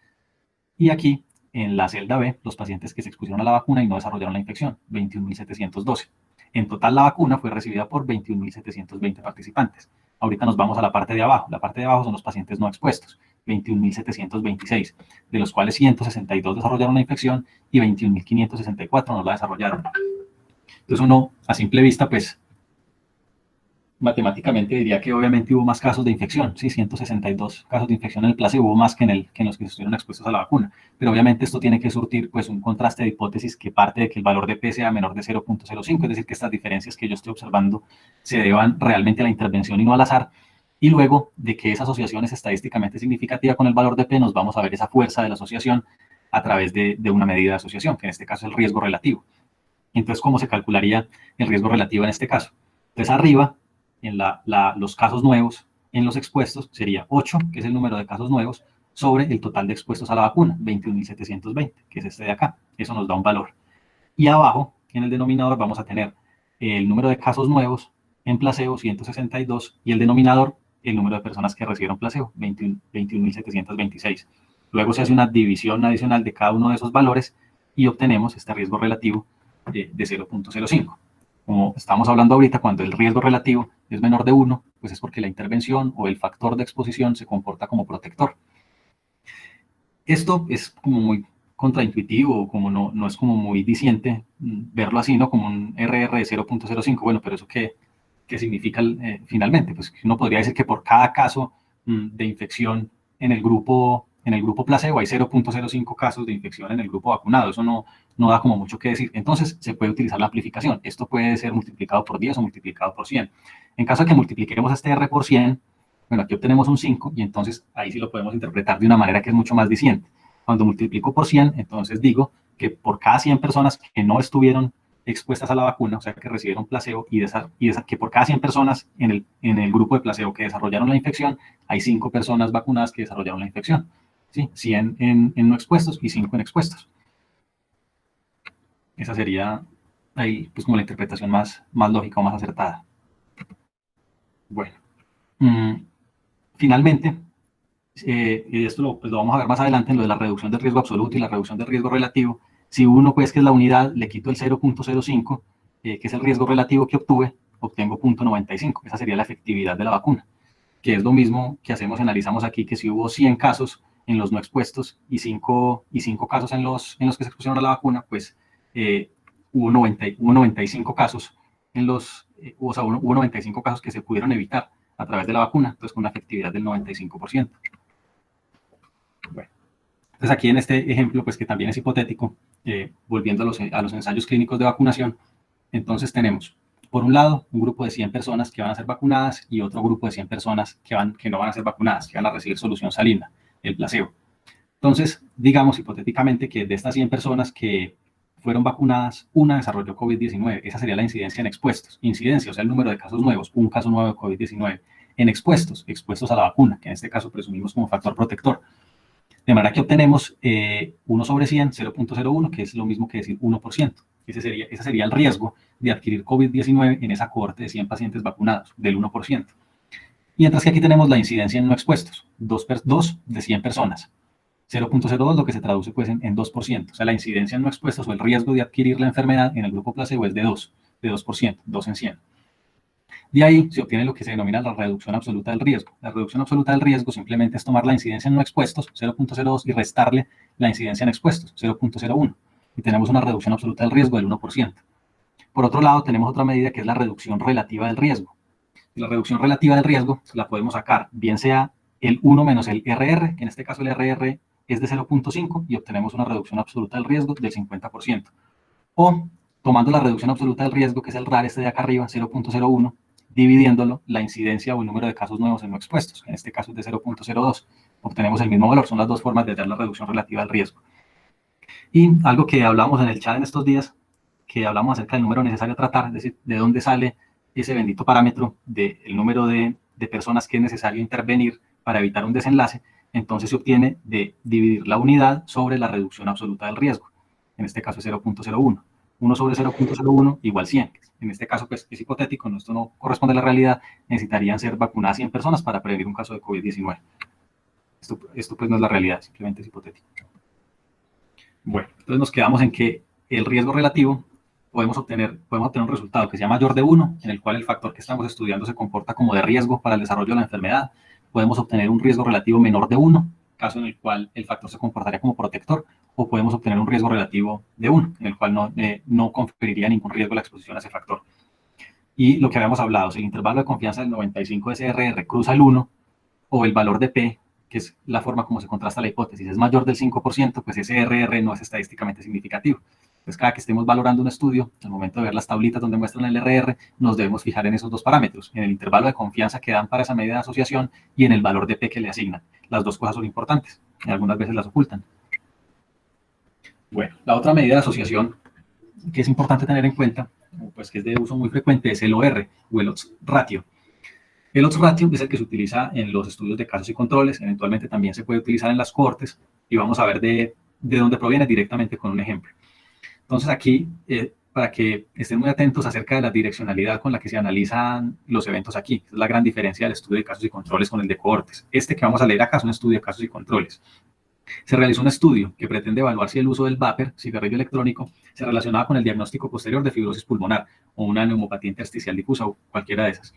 Y aquí, en la celda B, los pacientes que se expusieron a la vacuna y no desarrollaron la infección, 21.712. En total, la vacuna fue recibida por 21.720 participantes. Ahorita nos vamos a la parte de abajo. La parte de abajo son los pacientes no expuestos, 21.726, de los cuales 162 desarrollaron la infección y 21.564 no la desarrollaron. Entonces uno, a simple vista, pues matemáticamente diría que obviamente hubo más casos de infección, sí, 162 casos de infección en el placebo, hubo más que en los que estuvieron expuestos a la vacuna, pero obviamente esto tiene que surtir pues un contraste de hipótesis que parte de que el valor de P sea menor de 0.05, es decir, que estas diferencias que yo estoy observando se deban realmente a la intervención y no al azar, y luego de que esa asociación es estadísticamente significativa con el valor de P, nos vamos a ver esa fuerza de la asociación a través de una medida de asociación, que en este caso es el riesgo relativo. Entonces, ¿cómo se calcularía el riesgo relativo en este caso? Entonces, arriba, en los casos nuevos, en los expuestos, sería 8, que es el número de casos nuevos, sobre el total de expuestos a la vacuna, 21.720, que es este de acá. Eso nos da un valor. Y abajo, en el denominador, vamos a tener el número de casos nuevos en placebo, 162, y el denominador, el número de personas que recibieron placebo, 21.726. Luego se hace una división adicional de cada uno de esos valores y obtenemos este riesgo relativo de 0.05. Como estamos hablando ahorita, cuando el riesgo relativo es menor de 1, pues es porque la intervención o el factor de exposición se comporta como protector. Esto es como muy contraintuitivo, como no es como muy diciente verlo así, ¿no? Como un RR de 0.05. Bueno, pero ¿eso qué significa finalmente? Pues uno podría decir que por cada caso de infección en el grupo placebo hay 0.05 casos de infección en el grupo vacunado. Eso no da como mucho que decir. Entonces se puede utilizar la amplificación. Esto puede ser multiplicado por 10 o multiplicado por 100. En caso de que multipliquemos este R por 100, bueno, aquí obtenemos un 5 y entonces ahí sí lo podemos interpretar de una manera que es mucho más diciente. Cuando multiplico por 100, entonces digo que por cada 100 personas que no estuvieron expuestas a la vacuna, o sea, que recibieron placebo, que por cada 100 personas en el grupo de placebo que desarrollaron la infección, hay 5 personas vacunadas que desarrollaron la infección. ¿Sí? 100 en no expuestos y 5 en expuestos. Esa sería ahí, pues, como la interpretación más lógica o más acertada. Bueno, finalmente, y esto pues lo vamos a ver más adelante en lo de la reducción del riesgo absoluto y la reducción del riesgo relativo. Si uno, pues, que es la unidad, le quito el 0.05, que es el riesgo relativo que obtuve, obtengo 0.95. Esa sería la efectividad de la vacuna, que es lo mismo que analizamos aquí, que si hubo 100 casos en los no expuestos y 5 casos en los que se expusieron a la vacuna, pues hubo 95 casos hubo 95 casos que se pudieron evitar a través de la vacuna, entonces con una efectividad del 95%. Bueno, entonces aquí en este ejemplo, pues que también es hipotético, volviendo a los ensayos clínicos de vacunación, entonces tenemos Por un lado, un grupo de 100 personas que van a ser vacunadas y otro grupo de 100 personas que no van a ser vacunadas, que van a recibir solución salina, el placebo. Entonces, digamos hipotéticamente que de estas 100 personas que fueron vacunadas, una desarrolló COVID-19. Esa sería la incidencia en expuestos. Incidencia, o sea, el número de casos nuevos, un caso nuevo de COVID-19. En expuestos, expuestos a la vacuna, que en este caso presumimos como factor protector. De manera que obtenemos 1 sobre 100, 0.01, que es lo mismo que decir 1%. Ese sería el riesgo de adquirir COVID-19 en esa cohorte de 100 pacientes vacunados, del 1%. Mientras que aquí tenemos la incidencia en no expuestos, 2 de 100 personas. 0.02, lo que se traduce pues en 2%. O sea, la incidencia en no expuestos o el riesgo de adquirir la enfermedad en el grupo placebo es de 2%, 2 en 100. De ahí se obtiene lo que se denomina la reducción absoluta del riesgo. La reducción absoluta del riesgo simplemente es tomar la incidencia en no expuestos, 0.02, y restarle la incidencia en expuestos, 0.01. Y tenemos una reducción absoluta del riesgo del 1%. Por otro lado, tenemos otra medida que es la reducción relativa del riesgo. Y la reducción relativa del riesgo la podemos sacar, bien sea el 1 menos el RR, que en este caso el RR es de 0.5 y obtenemos una reducción absoluta del riesgo del 50%. O tomando la reducción absoluta del riesgo, que es el RAR este de acá arriba, 0.01, dividiéndolo la incidencia o el número de casos nuevos en no expuestos, que en este caso es de 0.02. Obtenemos el mismo valor, son las dos formas de dar la reducción relativa del riesgo. Y algo que hablamos en el chat en estos días, que hablamos acerca del número necesario a tratar, es decir, de dónde sale ese bendito parámetro del número de personas que es necesario intervenir para evitar un desenlace. Entonces se obtiene de dividir la unidad sobre la reducción absoluta del riesgo. En este caso es 0.01. 1 sobre 0.01 igual 100. En este caso pues es hipotético, no, esto no corresponde a la realidad. Necesitarían ser vacunadas 100 personas para prevenir un caso de COVID-19. Esto pues no es la realidad, simplemente es hipotético. Bueno, entonces nos quedamos en que el riesgo relativo podemos obtener un resultado que sea mayor de 1, en el cual el factor que estamos estudiando se comporta como de riesgo para el desarrollo de la enfermedad. Podemos obtener un riesgo relativo menor de 1, caso en el cual el factor se comportaría como protector, o podemos obtener un riesgo relativo de 1, en el cual no conferiría ningún riesgo la exposición a ese factor. Y lo que habíamos hablado, si el intervalo de confianza del 95 de SRR cruza el 1, o el valor de P, que es la forma como se contrasta la hipótesis, es mayor del 5%, pues ese RR no es estadísticamente significativo. Pues cada que estemos valorando un estudio, al momento de ver las tablitas donde muestran el RR, nos debemos fijar en esos dos parámetros, en el intervalo de confianza que dan para esa medida de asociación y en el valor de P que le asignan. Las dos cosas son importantes, y algunas veces las ocultan. Bueno, la otra medida de asociación que es importante tener en cuenta, pues que es de uso muy frecuente, es el OR, o el odds ratio. El odds ratio es el que se utiliza en los estudios de casos y controles, eventualmente también se puede utilizar en las cortes, y vamos a ver de dónde proviene directamente con un ejemplo. Entonces aquí, para que estén muy atentos acerca de la direccionalidad con la que se analizan los eventos aquí, es la gran diferencia del estudio de casos y controles con el de cohortes. Este que vamos a leer acá es un estudio de casos y controles. Se realizó un estudio que pretende evaluar si el uso del vapor, cigarrillo electrónico, se relacionaba con el diagnóstico posterior de fibrosis pulmonar o una neumopatía intersticial difusa o cualquiera de esas.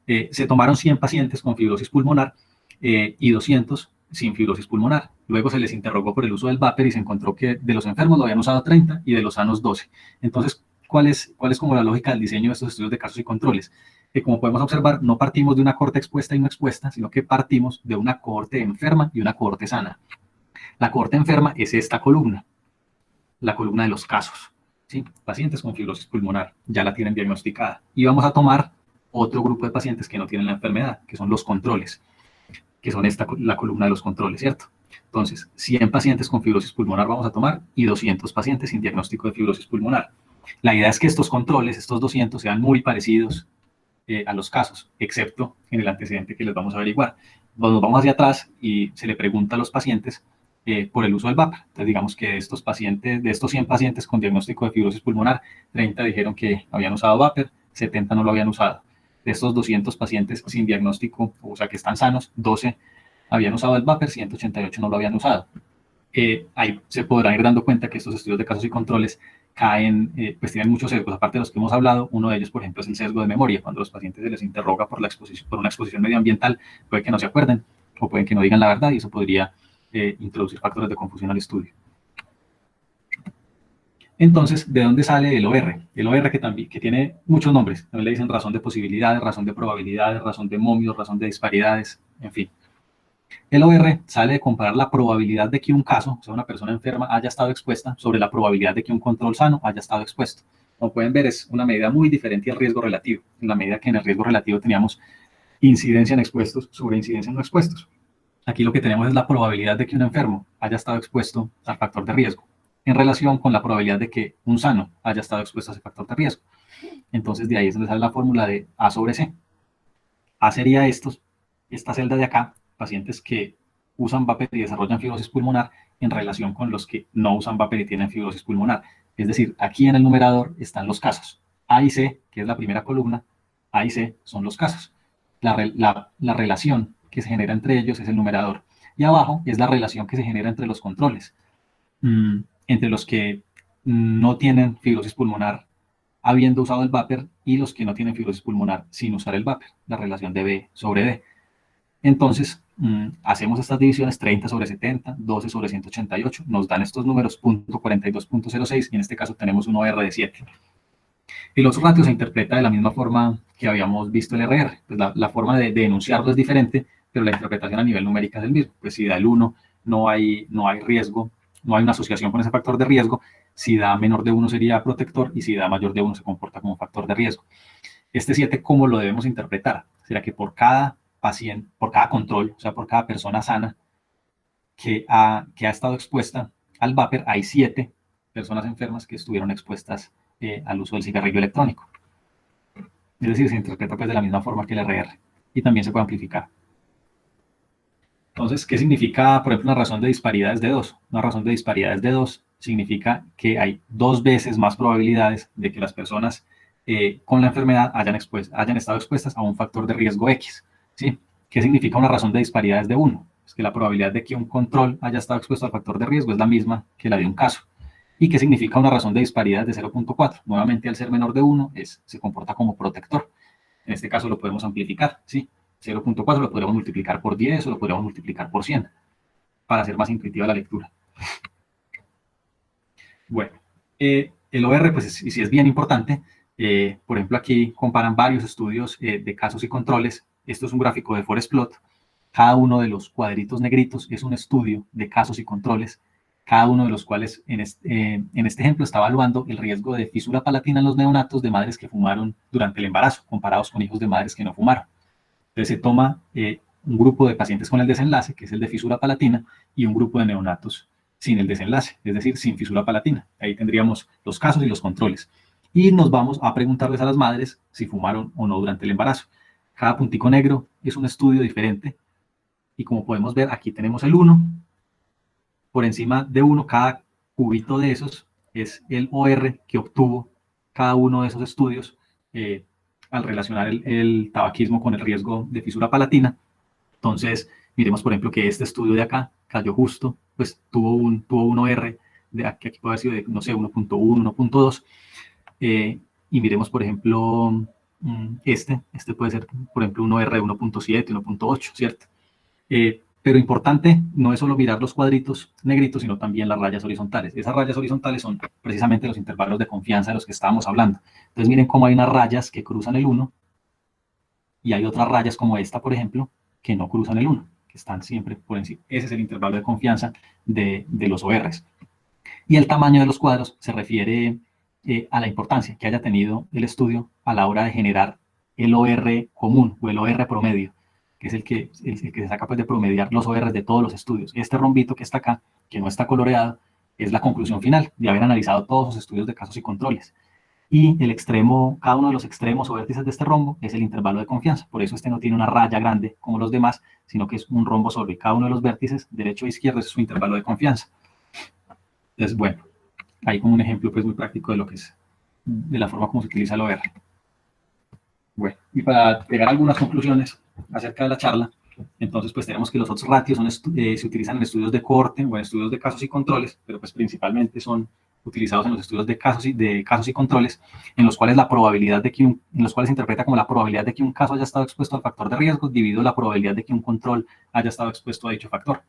Se tomaron 100 pacientes con fibrosis pulmonar y 200 sin fibrosis pulmonar. Luego se les interrogó por el uso del vapor y se encontró que de los enfermos lo habían usado 30 y de los sanos 12. Entonces, ¿cuál es como la lógica del diseño de estos estudios de casos y controles? Que como podemos observar, no partimos de una cohorte expuesta y no expuesta, sino que partimos de una cohorte enferma y una cohorte sana. La cohorte enferma es esta columna, la columna de los casos. ¿Sí? Pacientes con fibrosis pulmonar, ya la tienen diagnosticada. Y vamos a tomar otro grupo de pacientes que no tienen la enfermedad, que son los controles, que son la columna de los controles, ¿cierto? Entonces, 100 pacientes con fibrosis pulmonar vamos a tomar y 200 pacientes sin diagnóstico de fibrosis pulmonar. La idea es que estos controles, estos 200, sean muy parecidos a los casos, excepto en el antecedente que les vamos a averiguar. Nos vamos hacia atrás y se le pregunta a los pacientes por el uso del vapor. Entonces, digamos que de estos 100 pacientes con diagnóstico de fibrosis pulmonar, 30 dijeron que habían usado vapor, 70 no lo habían usado. De estos 200 pacientes sin diagnóstico, o sea que están sanos, 12 habían usado el vapor, 188 no lo habían usado. Ahí se podrán ir dando cuenta que estos estudios de casos y controles pues tienen muchos sesgos, aparte de los que hemos hablado. Uno de ellos, por ejemplo, es el sesgo de memoria. Cuando los pacientes se les interroga por una exposición medioambiental, puede que no se acuerden o pueden que no digan la verdad y eso podría introducir factores de confusión al estudio. Entonces, ¿de dónde sale el OR? El OR que tiene muchos nombres. También le dicen razón de posibilidades, razón de probabilidades, razón de momios, razón de disparidades, en fin. El OR sale de comparar la probabilidad de que un caso, o sea, una persona enferma, haya estado expuesta sobre la probabilidad de que un control sano haya estado expuesto. Como pueden ver, es una medida muy diferente al riesgo relativo, en la medida que en el riesgo relativo teníamos incidencia en expuestos sobre incidencia en no expuestos. Aquí lo que tenemos es la probabilidad de que un enfermo haya estado expuesto al factor de riesgo en relación con la probabilidad de que un sano haya estado expuesto a ese factor de riesgo. Entonces, de ahí es donde sale la fórmula de A sobre C. A sería esta celda de acá, pacientes que usan vapor y desarrollan fibrosis pulmonar en relación con los que no usan vapor y tienen fibrosis pulmonar. Es decir, aquí en el numerador están los casos. A y C, que es la primera columna, A y C son los casos. La relación que se genera entre ellos es el numerador. Y abajo es la relación que se genera entre los controles, entre los que no tienen fibrosis pulmonar habiendo usado el vapor y los que no tienen fibrosis pulmonar sin usar el vapor, la relación de B sobre D. Entonces, hacemos estas divisiones 30 sobre 70, 12 sobre 188, nos dan estos números 0.42.06 y en este caso tenemos un OR de 7. El otro ratio se interpreta de la misma forma que habíamos visto el RR. Pues la forma de enunciarlo es diferente, pero la interpretación a nivel numérico es el mismo. Pues si da el 1, no hay riesgo, no hay una asociación con ese factor de riesgo. Si da menor de 1 sería protector y si da mayor de 1 se comporta como factor de riesgo. Este 7, ¿cómo lo debemos interpretar? ¿Será que por cada paciente, por cada control, o sea, por cada persona sana que ha estado expuesta al vapor, hay 7 personas enfermas que estuvieron expuestas al uso del cigarrillo electrónico? Es decir, se interpreta pues de la misma forma que el RR y también se puede amplificar. Entonces, ¿qué significa, por ejemplo, una razón de disparidades de 2? Una razón de disparidades de 2 significa que hay 2 veces más probabilidades de que las personas con la enfermedad hayan estado expuestas a un factor de riesgo X. ¿Sí? ¿Qué significa una razón de disparidades de 1? Es que la probabilidad de que un control haya estado expuesto al factor de riesgo es la misma que la de un caso. ¿Y qué significa una razón de disparidad de 0.4? Nuevamente, al ser menor de 1, se comporta como protector. En este caso lo podemos amplificar, ¿sí? 0.4 lo podríamos multiplicar por 10 o lo podríamos multiplicar por 100 para hacer más intuitiva la lectura. Bueno, el OR, pues sí es bien importante. Por ejemplo, aquí comparan varios estudios de casos y controles. Esto es un gráfico de Forest Plot. Cada uno de los cuadritos negritos es un estudio de casos y controles, cada uno de los cuales en este ejemplo está evaluando el riesgo de fisura palatina en los neonatos de madres que fumaron durante el embarazo, comparados con hijos de madres que no fumaron. Entonces se toma un grupo de pacientes con el desenlace, que es el de fisura palatina, y un grupo de neonatos sin el desenlace, es decir, sin fisura palatina. Ahí tendríamos los casos y los controles. Y nos vamos a preguntarles a las madres si fumaron o no durante el embarazo. Cada puntico negro es un estudio diferente. Y como podemos ver, aquí tenemos el 1. Por encima de 1, cada cubito de esos es el OR que obtuvo cada uno de esos estudios al relacionar el tabaquismo con el riesgo de fisura palatina. Entonces, miremos, por ejemplo, que este estudio de acá cayó justo, pues tuvo un OR de aquí puede haber sido de, no sé, 1.1, 1.2. Y miremos, por ejemplo, este puede ser, por ejemplo, un OR de 1.7, 1.8, ¿cierto? Pero importante no es solo mirar los cuadritos negritos, sino también las rayas horizontales. Esas rayas horizontales son precisamente los intervalos de confianza de los que estábamos hablando. Entonces miren cómo hay unas rayas que cruzan el 1 y hay otras rayas como esta, por ejemplo, que no cruzan el 1, que están siempre por encima. Ese es el intervalo de confianza de los ORs. Y el tamaño de los cuadros se refiere a la importancia que haya tenido el estudio a la hora de generar el OR común o el OR promedio, que es el que se saca pues, de promediar los ORs de todos los estudios. Este rombito que está acá, que no está coloreado, es la conclusión final de haber analizado todos los estudios de casos y controles. Y el extremo, cada uno de los extremos o vértices de este rombo es el intervalo de confianza. Por eso este no tiene una raya grande como los demás, sino que es un rombo solo. Y cada uno de los vértices, derecho e izquierdo, es su intervalo de confianza. Entonces, bueno, ahí como un ejemplo pues muy práctico de lo que es, de la forma como se utiliza el OR. Bueno, y para llegar a algunas conclusiones acerca de la charla, entonces pues tenemos que los otros ratios se utilizan en estudios de cohorte o en estudios de casos y controles, pero pues principalmente son utilizados en los estudios de casos y controles, en los cuales la probabilidad de que en los cuales se interpreta como la probabilidad de que un caso haya estado expuesto al factor de riesgo dividido la probabilidad de que un control haya estado expuesto a dicho factor.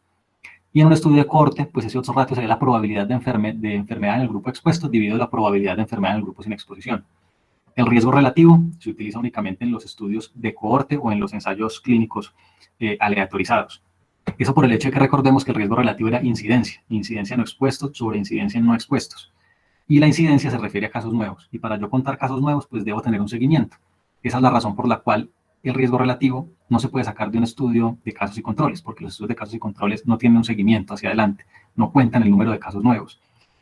Y en un estudio de cohorte, pues ese otro ratio sería la probabilidad de enfermedad en el grupo expuesto dividido la probabilidad de enfermedad en el grupo sin exposición. El riesgo relativo se utiliza únicamente en los estudios de cohorte o en los ensayos clínicos aleatorizados. Eso por el hecho de que recordemos que el riesgo relativo era incidencia no expuestos sobre incidencia en no expuestos. Y la incidencia se refiere a casos nuevos. Y para yo contar casos nuevos, pues debo tener un seguimiento. Esa es la razón por la cual el riesgo relativo no se puede sacar de un estudio de casos y controles, porque los estudios de casos y controles no tienen un seguimiento hacia adelante, no cuentan el número de casos nuevos.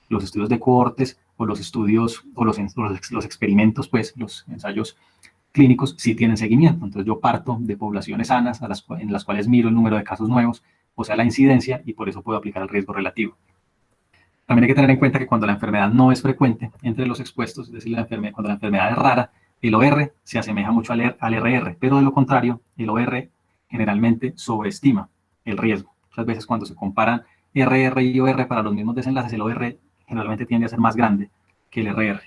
Los estudios de cohortes o los estudios o los experimentos, pues los ensayos clínicos sí tienen seguimiento. Entonces yo parto de poblaciones sanas en las cuales miro el número de casos nuevos, o sea, la incidencia, y por eso puedo aplicar el riesgo relativo. También hay que tener en cuenta que cuando la enfermedad no es frecuente entre los expuestos, es decir, cuando la enfermedad es rara, el OR se asemeja mucho al RR, pero de lo contrario, el OR generalmente sobreestima el riesgo. Muchas veces cuando se comparan RR y OR para los mismos desenlaces, el OR generalmente tiende a ser más grande que el RR.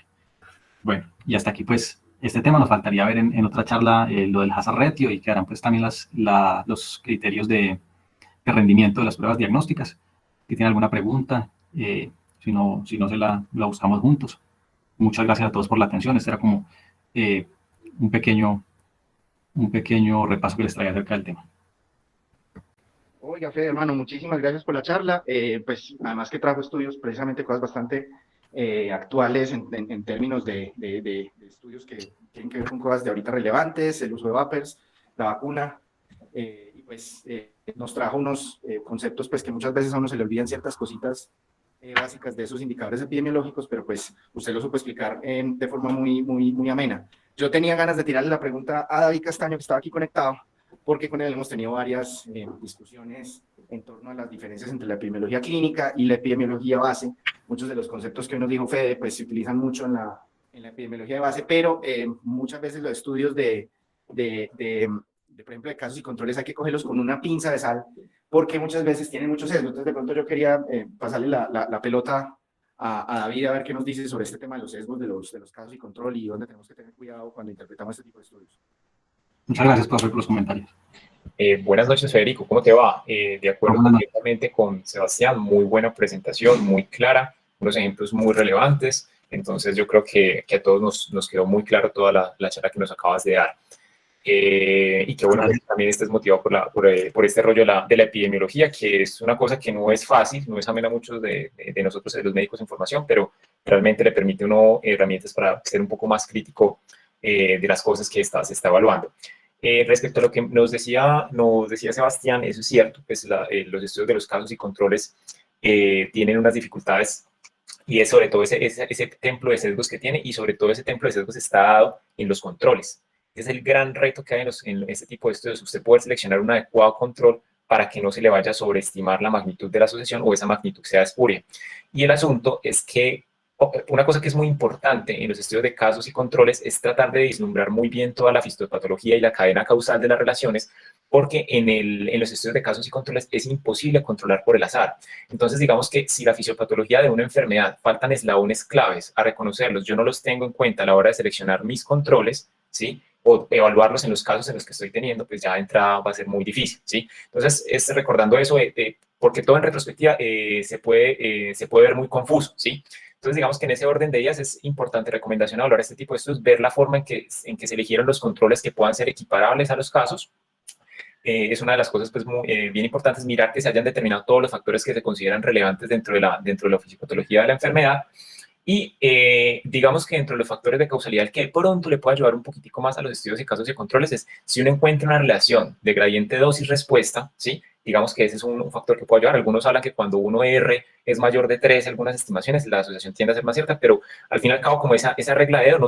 Bueno, y hasta aquí pues este tema. Nos faltaría ver en otra charla lo del hazard ratio y quedarán pues también los criterios de rendimiento de las pruebas diagnósticas. Si tiene alguna pregunta, si no la buscamos juntos. Muchas gracias a todos por la atención. Este era como eh, un pequeño repaso que les traía acerca del tema. Oiga, Fede, hermano, muchísimas gracias por la charla. Pues además que trajo estudios, precisamente cosas bastante actuales en términos de estudios que tienen que ver con cosas de ahorita relevantes, el uso de vapers, la vacuna, y pues nos trajo unos conceptos pues que muchas veces a uno se le olvidan ciertas cositas básicas de esos indicadores epidemiológicos, pero pues usted lo supo explicar de forma muy amena. Yo tenía ganas de tirarle la pregunta a David Castaño, que estaba aquí conectado, porque con él hemos tenido varias discusiones en torno a las diferencias entre la epidemiología clínica y la epidemiología base. Muchos de los conceptos que hoy nos dijo Fede, pues se utilizan mucho en la epidemiología de base, pero muchas veces los estudios por ejemplo, de casos y controles hay que cogerlos con una pinza de sal, porque muchas veces tienen muchos sesgos. Entonces, de pronto yo quería pasarle la pelota a David a ver qué nos dice sobre este tema de los sesgos de los casos y control y dónde tenemos que tener cuidado cuando interpretamos este tipo de estudios. Muchas gracias, profe, por los comentarios. Buenas noches, Federico, ¿cómo te va? De acuerdo completamente con Sebastián, muy buena presentación, muy clara, unos ejemplos muy relevantes, entonces yo creo que a todos nos quedó muy claro toda la charla que nos acabas de dar. Y que bueno, pues, también estés motivado por este rollo de la epidemiología, que es una cosa que no es fácil, no es amena a muchos de nosotros, de los médicos en formación, pero realmente le permite a uno herramientas para ser un poco más crítico de las cosas que se está evaluando. Respecto a lo que nos decía Sebastián, eso es cierto, pues los estudios de los casos y controles tienen unas dificultades y es sobre todo ese templo de sesgos que tiene y sobre todo ese templo de sesgos está dado en los controles. Es el gran reto que hay en este tipo de estudios, usted poder seleccionar un adecuado control para que no se le vaya a sobreestimar la magnitud de la asociación o esa magnitud sea espuria. Y el asunto es que una cosa que es muy importante en los estudios de casos y controles es tratar de vislumbrar muy bien toda la fisiopatología y la cadena causal de las relaciones, porque en los estudios de casos y controles es imposible controlar por el azar. Entonces, digamos que si la fisiopatología de una enfermedad faltan eslabones claves a reconocerlos, yo no los tengo en cuenta a la hora de seleccionar mis controles, ¿sí? O evaluarlos en los casos en los que estoy teniendo, pues ya de entrada va a ser muy difícil, ¿sí? Entonces, recordando eso, porque todo en retrospectiva se puede ver muy confuso, ¿sí? Entonces, digamos que en ese orden de ideas es importante, recomendación a hablar de este tipo de estudios, ver la forma en que se eligieron los controles que puedan ser equiparables a los casos. Es una de las cosas pues, bien importantes, mirar que se hayan determinado todos los factores que se consideran relevantes dentro de la fisiopatología de la enfermedad. Y digamos que dentro de los factores de causalidad que de pronto le puede ayudar un poquitico más a los estudios y casos y controles es si uno encuentra una relación de gradiente dosis-respuesta, ¿sí? Digamos que ese es un factor que puede ayudar. Algunos hablan que cuando uno R es mayor de 3, algunas estimaciones, la asociación tiende a ser más cierta, pero al fin y al cabo, como esa regla de Dedo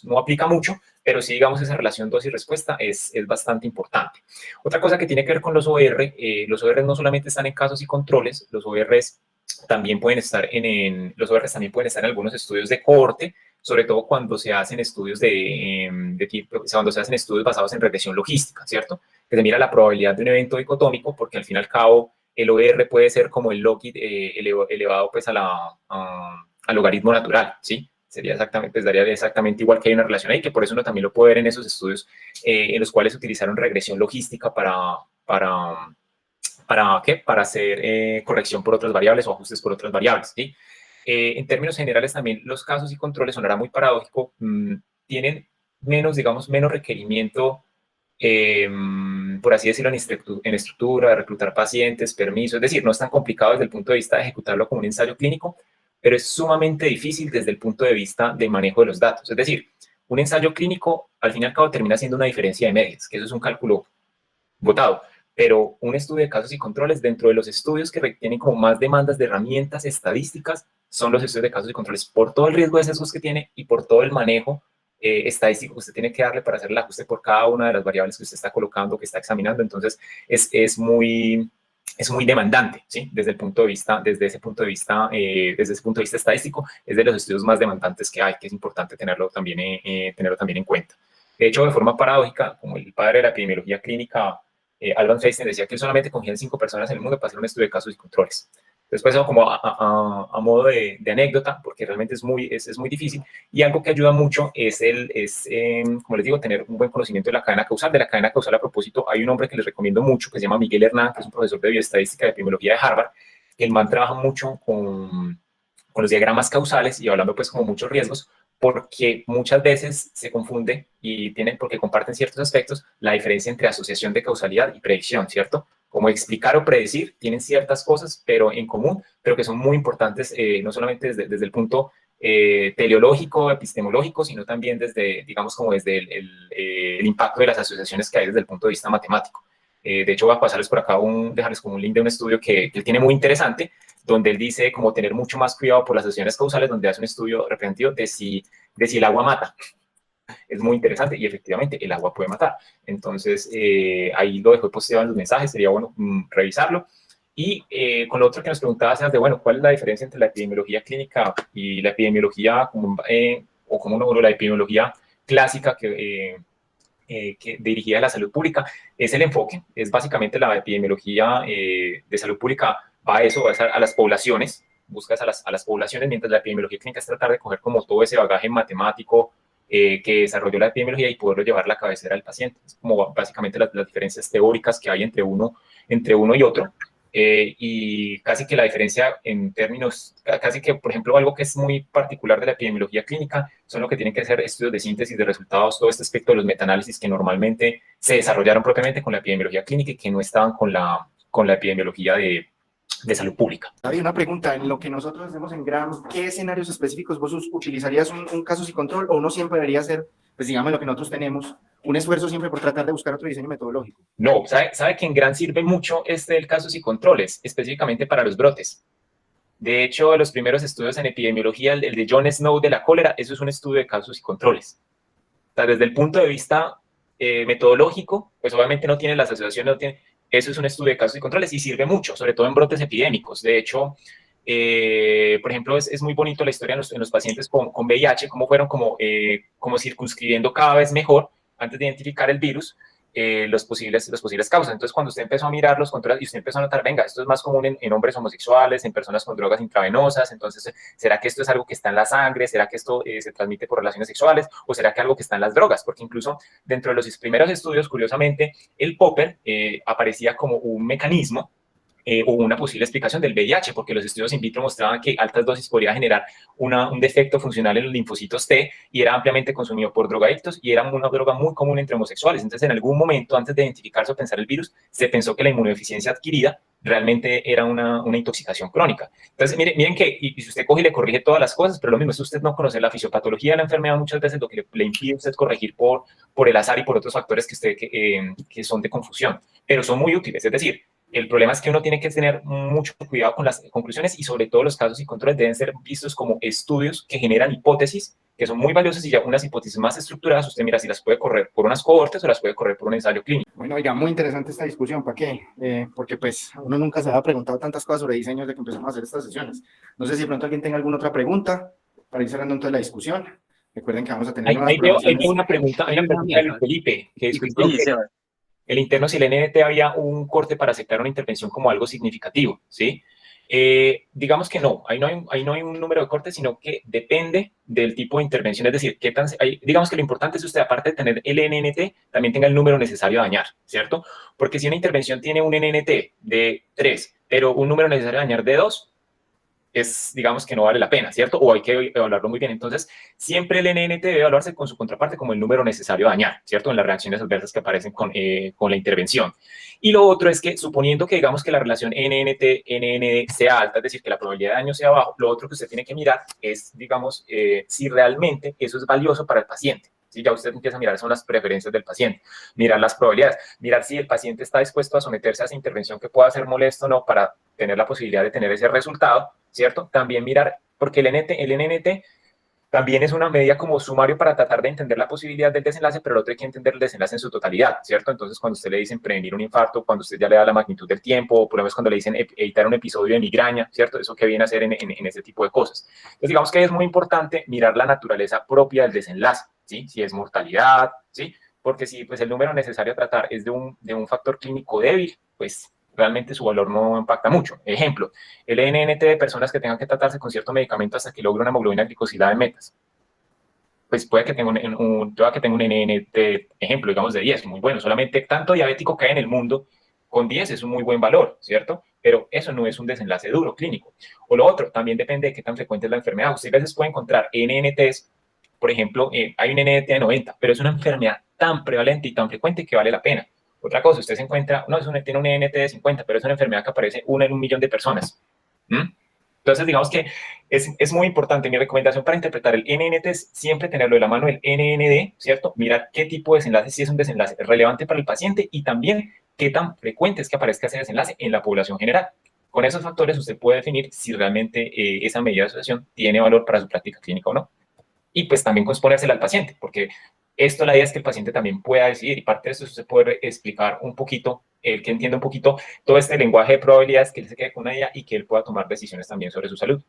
no aplica mucho, pero sí, digamos, esa relación dosis-respuesta es bastante importante. Otra cosa que tiene que ver con los OR no solamente están en casos y controles, los ORs también pueden estar los ORs también pueden estar en algunos estudios de cohorte, sobre todo cuando se hacen estudios cuando se hacen estudios basados en regresión logística, ¿cierto? Que se mira la probabilidad de un evento dicotómico, porque al fin y al cabo el OR puede ser como el logit elevado pues al logaritmo natural, ¿sí? Daría exactamente igual que hay una relación ahí, que por eso uno también lo puede ver en esos estudios en los cuales utilizaron regresión logística ¿para qué? Para hacer corrección por otras variables o ajustes por otras variables, ¿sí? En términos generales también los casos y controles, sonará muy paradójico, tienen menos requerimiento, por así decirlo, en estructura, de reclutar pacientes, permisos, es decir, no es tan complicado desde el punto de vista de ejecutarlo como un ensayo clínico, pero es sumamente difícil desde el punto de vista de manejo de los datos. Es decir, un ensayo clínico, al fin y al cabo, termina siendo una diferencia de medias, que eso es un cálculo votado, pero un estudio de casos y controles, dentro de los estudios que tienen como más demandas de herramientas estadísticas, son los estudios de casos y controles, por todo el riesgo de sesgos que tiene y por todo el manejo estadístico que usted tiene que darle para hacer el ajuste por cada una de las variables que usted está colocando, que está examinando. Entonces, es muy demandante, ¿sí? Desde ese punto de vista estadístico, es de los estudios más demandantes que hay, que es importante tenerlo también en cuenta. De hecho, de forma paradójica, como el padre de la epidemiología clínica, Alban Feinstein, decía que él solamente cogían 5 personas en el mundo para hacer un estudio de casos y controles. Después, como a modo de anécdota, porque realmente es muy difícil, y algo que ayuda mucho como les digo, tener un buen conocimiento de la cadena causal. De la cadena causal, a propósito, hay un hombre que les recomiendo mucho, que se llama Miguel Hernán, que es un profesor de bioestadística y epidemiología de Harvard. El man trabaja mucho con los diagramas causales y hablando pues como muchos riesgos, porque muchas veces se confunde porque comparten ciertos aspectos, la diferencia entre asociación de causalidad y predicción, ¿cierto? Como explicar o predecir, tienen ciertas cosas pero en común, pero que son muy importantes, no solamente desde el punto teleológico, epistemológico, sino también digamos, como desde el impacto de las asociaciones que hay desde el punto de vista matemático. De hecho, voy a pasarles por acá, dejarles como un link de un estudio que él tiene muy interesante, donde él dice como tener mucho más cuidado por las asociaciones causales, donde hace un estudio representativo de si el agua mata. Es muy interesante y efectivamente el agua puede matar. Entonces, ahí lo dejó posteado en los mensajes, sería bueno revisarlo. Y con lo otro que nos preguntaba, de bueno, ¿cuál es la diferencia entre la epidemiología clínica y la epidemiología la epidemiología clásica que dirigida a la salud pública? Es el enfoque, es básicamente la epidemiología de salud pública, va a eso, va a las poblaciones, buscas a las poblaciones, mientras la epidemiología clínica es tratar de coger como todo ese bagaje matemático que desarrolló la epidemiología y poderlo llevar a la cabecera del paciente. Es como básicamente las diferencias teóricas que hay entre uno y otro. Y casi que la diferencia en términos, casi que, por ejemplo, algo que es muy particular de la epidemiología clínica son lo que tienen que ser estudios de síntesis de resultados, todo este aspecto de los metaanálisis que normalmente se desarrollaron propiamente con la epidemiología clínica y que no estaban con la epidemiología de salud pública. David, una pregunta, en lo que nosotros hacemos en GRAM, ¿qué escenarios específicos vos utilizarías un casos y control, o uno siempre debería hacer, pues digamos, lo que nosotros tenemos, un esfuerzo siempre por tratar de buscar otro diseño metodológico? No, sabe que en GRAM sirve mucho del casos y controles, específicamente para los brotes. De hecho, los primeros estudios en epidemiología, el de John Snow de la cólera, eso es un estudio de casos y controles. O sea, desde el punto de vista metodológico, pues obviamente no tiene las asociaciones, eso es un estudio de casos y controles y sirve mucho, sobre todo en brotes epidémicos. De hecho, por ejemplo, es muy bonito la historia en los pacientes con VIH, cómo fueron como circunscribiendo cada vez mejor, antes de identificar el virus, los posibles causas. Entonces, cuando usted empezó a mirar los controles y usted empezó a notar, venga, esto es más común en hombres homosexuales, en personas con drogas intravenosas, entonces, ¿será que esto es algo que está en la sangre? ¿Será que esto se transmite por relaciones sexuales? ¿O será que algo que está en las drogas? Porque incluso dentro de los primeros estudios, curiosamente, el popper aparecía como un mecanismo o una posible explicación del VIH, porque los estudios in vitro mostraban que altas dosis podría generar un defecto funcional en los linfocitos T y era ampliamente consumido por drogadictos y era una droga muy común entre homosexuales. Entonces, en algún momento, antes de identificarse o pensar el virus, se pensó que la inmunodeficiencia adquirida realmente era una intoxicación crónica. Entonces, miren que, y si usted coge y le corrige todas las cosas, pero lo mismo es usted no conocer la fisiopatología de la enfermedad, muchas veces lo que le impide a usted corregir por el azar y por otros factores que son de confusión, pero son muy útiles. Es decir, el problema es que uno tiene que tener mucho cuidado con las conclusiones y sobre todo los casos y controles deben ser vistos como estudios que generan hipótesis que son muy valiosas y ya unas hipótesis más estructuradas, usted mira si las puede correr por unas cohortes o las puede correr por un ensayo clínico. Bueno, oiga, muy interesante esta discusión, ¿para qué? Porque pues uno nunca se había preguntado tantas cosas sobre diseño desde que empezamos a hacer estas sesiones. No sé si de pronto alguien tenga alguna otra pregunta para ir cerrando entonces la discusión. Recuerden que vamos a tener Hay una pregunta de Felipe, que es el interno, si el NNT había un corte para aceptar una intervención como algo significativo, ¿sí? Digamos que no, ahí no hay un número de cortes, sino que depende del tipo de intervención, es decir, digamos que lo importante es que usted, aparte de tener el NNT, también tenga el número necesario a dañar, ¿cierto? Porque si una intervención tiene un NNT de 3, pero un número necesario a dañar de 2, digamos que no vale la pena, ¿cierto? O hay que evaluarlo muy bien. Entonces, siempre el NNT debe evaluarse con su contraparte como el número necesario a dañar, ¿cierto? En las reacciones adversas que aparecen con la intervención. Y lo otro es que, suponiendo que digamos que la relación NNT-NND sea alta, es decir, que la probabilidad de daño sea bajo, lo otro que usted tiene que mirar es, digamos, si realmente eso es valioso para el paciente. ¿Sí? Ya usted empieza a mirar, son las preferencias del paciente, mirar las probabilidades, mirar si el paciente está dispuesto a someterse a esa intervención que pueda ser molesto o no para tener la posibilidad de tener ese resultado, ¿cierto? También mirar, porque el NNT también es una medida como sumario para tratar de entender la posibilidad del desenlace, pero el otro hay que entender el desenlace en su totalidad, ¿cierto? Entonces, cuando usted le dicen prevenir un infarto, cuando usted ya le da la magnitud del tiempo, o por lo menos cuando le dicen evitar un episodio de migraña, ¿cierto? Eso que viene a hacer en ese tipo de cosas. Entonces, digamos que es muy importante mirar la naturaleza propia del desenlace, ¿sí? Si es mortalidad, ¿sí? Porque si pues, el número necesario a tratar es de un factor clínico débil, pues realmente su valor no impacta mucho. Ejemplo, el NNT de personas que tengan que tratarse con cierto medicamento hasta que logre una hemoglobina glicosilada en metas. Pues puede que tenga un NNT, ejemplo, digamos de 10, muy bueno. Solamente tanto diabético que hay en el mundo, con 10 es un muy buen valor, ¿cierto? Pero eso no es un desenlace duro clínico. O lo otro, también depende de qué tan frecuente es la enfermedad. Usted a veces puede encontrar NNTs, por ejemplo, hay un NNT de 90, pero es una enfermedad tan prevalente y tan frecuente que vale la pena. Otra cosa, usted se encuentra, no, tiene un NNT de 50, pero es una enfermedad que aparece 1 en 1.000.000 de personas. Entonces, digamos que es muy importante. Mi recomendación para interpretar el NNT es siempre tenerlo de la mano el NND, ¿cierto? Mirar qué tipo de desenlace, si es un desenlace relevante para el paciente y también qué tan frecuente es que aparezca ese desenlace en la población general. Con esos factores usted puede definir si realmente esa medida de asociación tiene valor para su práctica clínica o no. Y pues también exponérsela al paciente, porque esto la idea es que el paciente también pueda decidir y parte de eso se puede explicar un poquito, que entienda un poquito todo este lenguaje de probabilidades, que él se quede con una idea y que él pueda tomar decisiones también sobre su salud.